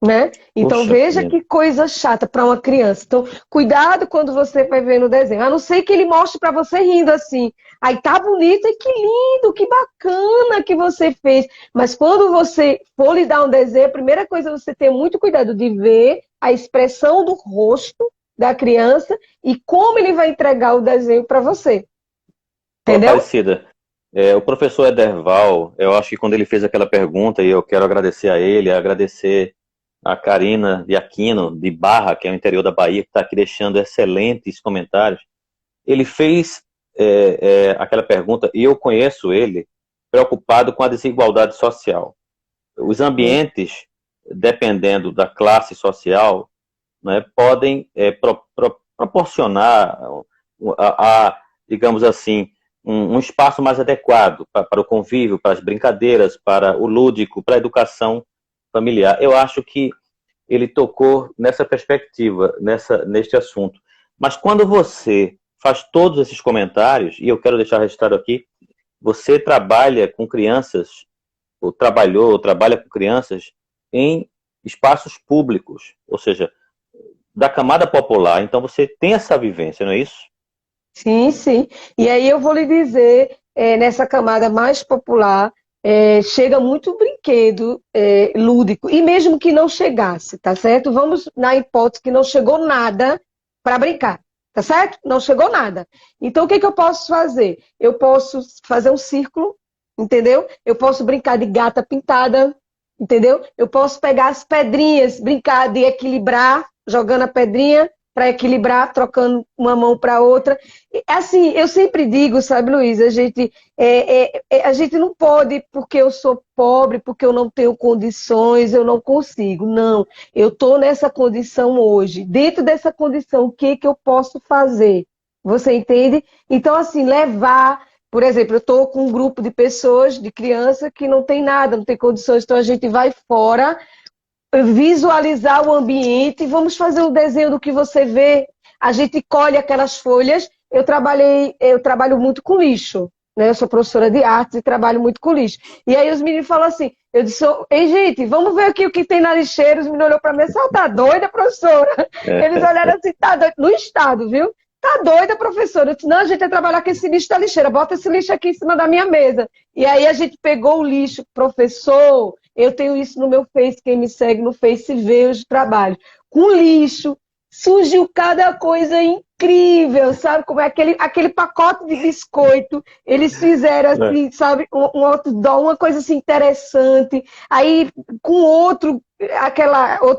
Né? Então, Poxa, veja que coisa chata para uma criança. Então, cuidado quando você vai ver no desenho. A não ser que ele mostre para você rindo assim. Aí tá bonito e que lindo, que bacana que você fez. Mas quando você for lhe dar um desenho, a primeira coisa é você ter muito cuidado de ver a expressão do rosto da criança e como ele vai entregar o desenho para você. Entendeu? Aparecida, o professor Ederval, eu acho que quando ele fez aquela pergunta, e eu quero agradecer a ele, agradecer a Karina de Aquino, de Barra, que é o interior da Bahia, que está aqui deixando excelentes comentários. Ele fez aquela pergunta, e eu conheço ele preocupado com a desigualdade social. Os ambientes, dependendo da classe social, né, podem proporcionar digamos assim, um espaço mais adequado para o convívio, para as brincadeiras, para o lúdico, para a educação familiar. Eu acho que ele tocou nessa perspectiva, neste assunto. Mas quando você faz todos esses comentários, e eu quero deixar registrado aqui, você trabalha com crianças, ou trabalha com crianças em espaços públicos, ou seja, da camada popular. Então você tem essa vivência, não é isso? Sim, sim. E aí eu vou lhe dizer, nessa camada mais popular, chega muito brinquedo lúdico. E mesmo que não chegasse, tá certo? Vamos na hipótese que não chegou nada para brincar, tá certo? Não chegou nada. Então o que eu posso fazer? Eu posso fazer um círculo, entendeu? Eu posso brincar de gata pintada, entendeu? Eu posso pegar as pedrinhas, brincar de equilibrar, jogando a pedrinha para equilibrar, trocando uma mão para outra. Assim, eu sempre digo, sabe, Luiz, a gente não pode, porque eu sou pobre, porque eu não tenho condições, eu não consigo. Não, eu estou nessa condição hoje. Dentro dessa condição, o que eu posso fazer? Você entende? Então, assim, levar... Por exemplo, eu estou com um grupo de pessoas, de criança, que não tem nada, não tem condições, então a gente vai fora, visualizar o ambiente, vamos fazer um desenho do que você vê, a gente colhe aquelas folhas. Eu trabalho muito com lixo, né? Eu sou professora de artes e trabalho muito com lixo. E aí os meninos falam assim, eu disse, ei gente, vamos ver aqui o que tem na lixeira. Os meninos olharam para mim, você tá doida, professora? Eles olharam assim, tá doida, no estado, viu? Tá doida, professora? Eu disse, não, a gente vai trabalhar com esse lixo da lixeira, bota esse lixo aqui em cima da minha mesa. E aí a gente pegou o lixo, professor, eu tenho isso no meu Face, quem me segue no Face vê os trabalhos. Com lixo, surgiu cada coisa incrível, sabe? Como é aquele pacote de biscoito, eles fizeram assim, sabe, um outdoor, uma coisa assim interessante. Aí, com outro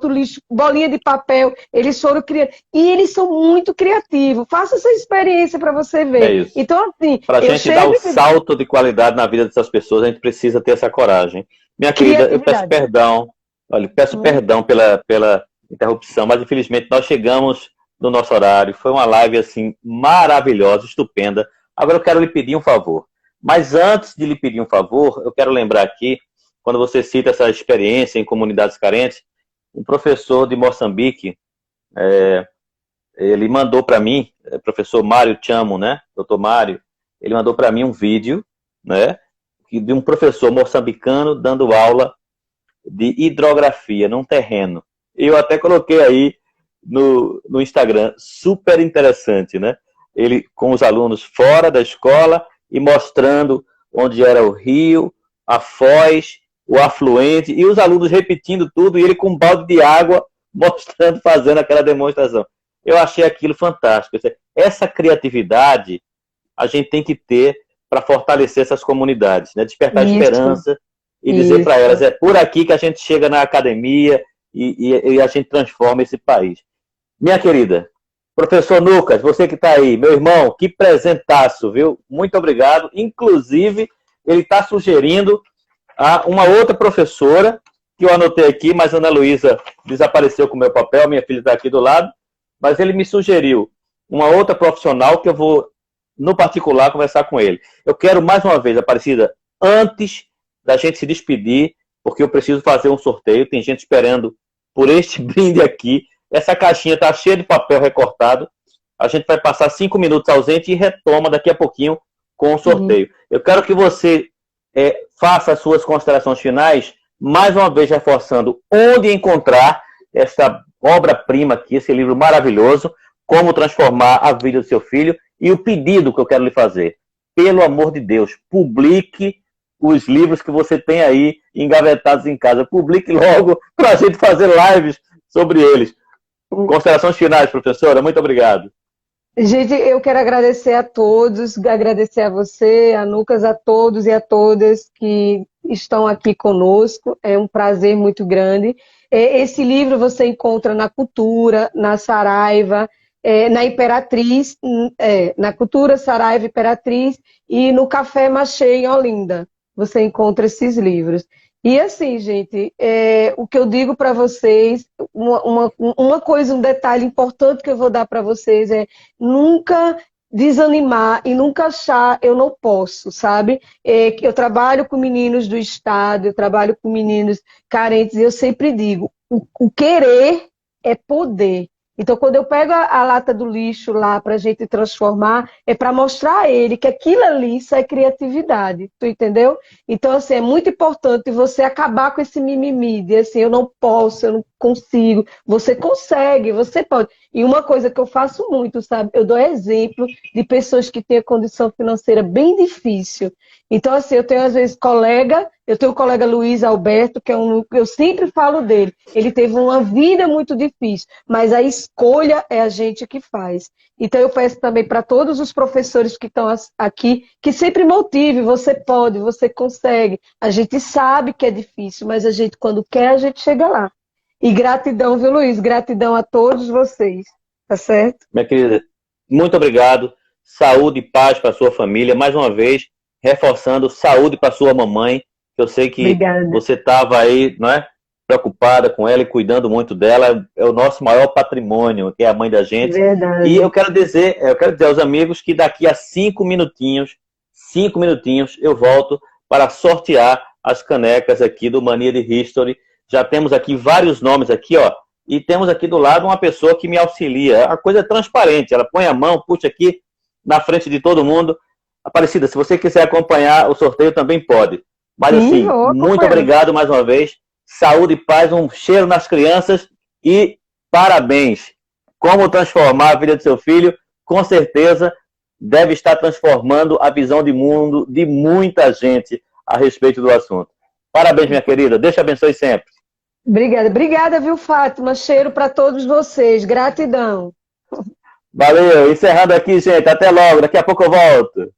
lixo, bolinha de papel, eles foram criando. E eles são muito criativos. Faça essa experiência para você ver. É isso. Então, assim, para a gente dar o salto de qualidade na vida dessas pessoas, a gente precisa ter essa coragem. Minha querida, eu peço perdão, perdão pela interrupção, mas infelizmente nós chegamos no nosso horário. Foi uma live assim maravilhosa, estupenda. Agora eu quero lhe pedir um favor. Mas antes de lhe pedir um favor, eu quero lembrar aqui, quando você cita essa experiência em comunidades carentes, um professor de Moçambique, ele mandou para mim, professor Mário Chamo, né? Doutor Mário, ele mandou para mim um vídeo, né? De um professor moçambicano dando aula de hidrografia num terreno. Eu até coloquei aí no Instagram, super interessante, né? Ele com os alunos fora da escola e mostrando onde era o rio, a foz, o afluente, e os alunos repetindo tudo, e ele com um balde de água mostrando, fazendo aquela demonstração. Eu achei aquilo fantástico. Essa criatividade a gente tem que ter para fortalecer essas comunidades, né? Despertar esperança e dizer para elas, é por aqui que a gente chega na academia e a gente transforma esse país. Minha querida, professor Lucas, você que está aí, meu irmão, que presentaço, viu? Muito obrigado. Inclusive, ele está sugerindo a uma outra professora, que eu anotei aqui, mas a Ana Luísa desapareceu com o meu papel, minha filha está aqui do lado, mas ele me sugeriu uma outra profissional que eu vou, no particular, conversar com ele. Eu quero, mais uma vez, Aparecida, antes da gente se despedir, porque eu preciso fazer um sorteio, tem gente esperando por este brinde aqui. Essa caixinha está cheia de papel recortado. A gente vai passar 5 minutos ausente e retoma daqui a pouquinho com o sorteio. Eu quero que você faça as suas considerações finais, mais uma vez reforçando onde encontrar esta obra-prima aqui, esse livro maravilhoso, Como Transformar a Vida do Seu Filho, e o pedido que eu quero lhe fazer. Pelo amor de Deus, publique os livros que você tem aí engavetados em casa. Publique logo para a gente fazer lives sobre eles. Considerações finais, professora. Muito obrigado. Gente, eu quero agradecer a todos, agradecer a você, a Lucas, a todos e a todas que estão aqui conosco. É um prazer muito grande. Esse livro você encontra na Cultura, na Saraiva, na Imperatriz, na Cultura, Saraiva, Imperatriz e no Café Machê em Olinda. Você encontra esses livros. E assim, gente, o que eu digo para vocês, uma coisa, um detalhe importante que eu vou dar para vocês é nunca desanimar e nunca achar eu não posso, sabe? Que eu trabalho com meninos do estado, eu trabalho com meninos carentes e eu sempre digo, o querer é poder. Então, quando eu pego a lata do lixo lá para a gente transformar, é para mostrar a ele que aquilo ali, isso é criatividade, tu entendeu? Então, assim, é muito importante você acabar com esse mimimi, de assim, eu não posso, eu não consigo. Você consegue, você pode. E uma coisa que eu faço muito, sabe? Eu dou exemplo de pessoas que têm a condição financeira bem difícil. Então, assim, eu tenho às vezes eu tenho o colega Luiz Alberto, que eu sempre falo dele. Ele teve uma vida muito difícil, mas a escolha é a gente que faz. Então, eu peço também para todos os professores que estão aqui, que sempre motive, você pode, você consegue. A gente sabe que é difícil, mas a gente, quando quer, a gente chega lá. E gratidão, viu, Luiz? Gratidão a todos vocês, tá certo? Minha querida, muito obrigado. Saúde e paz para sua família. Mais uma vez, reforçando saúde para sua mamãe. Eu sei que Obrigada. você estava aí, não é, preocupada com ela e cuidando muito dela. É o nosso maior patrimônio, que é a mãe da gente. Verdade. E eu quero dizer aos amigos que daqui a 5 minutinhos, eu volto para sortear as canecas aqui do Mania de History. Já temos aqui vários nomes aqui, ó. E temos aqui do lado uma pessoa que me auxilia. A coisa é transparente. Ela põe a mão, puxa aqui na frente de todo mundo. Aparecida, se você quiser acompanhar o sorteio, também pode. Mas assim, muito obrigado mais uma vez. Saúde e paz, um cheiro nas crianças e parabéns. Como transformar a vida do seu filho, com certeza deve estar transformando a visão de mundo de muita gente a respeito do assunto. Parabéns, minha querida. Deus te abençoe sempre. Obrigada. Obrigada, viu, Fátima? Cheiro para todos vocês. Gratidão. Valeu. Encerrando aqui, gente. Até logo. Daqui a pouco eu volto.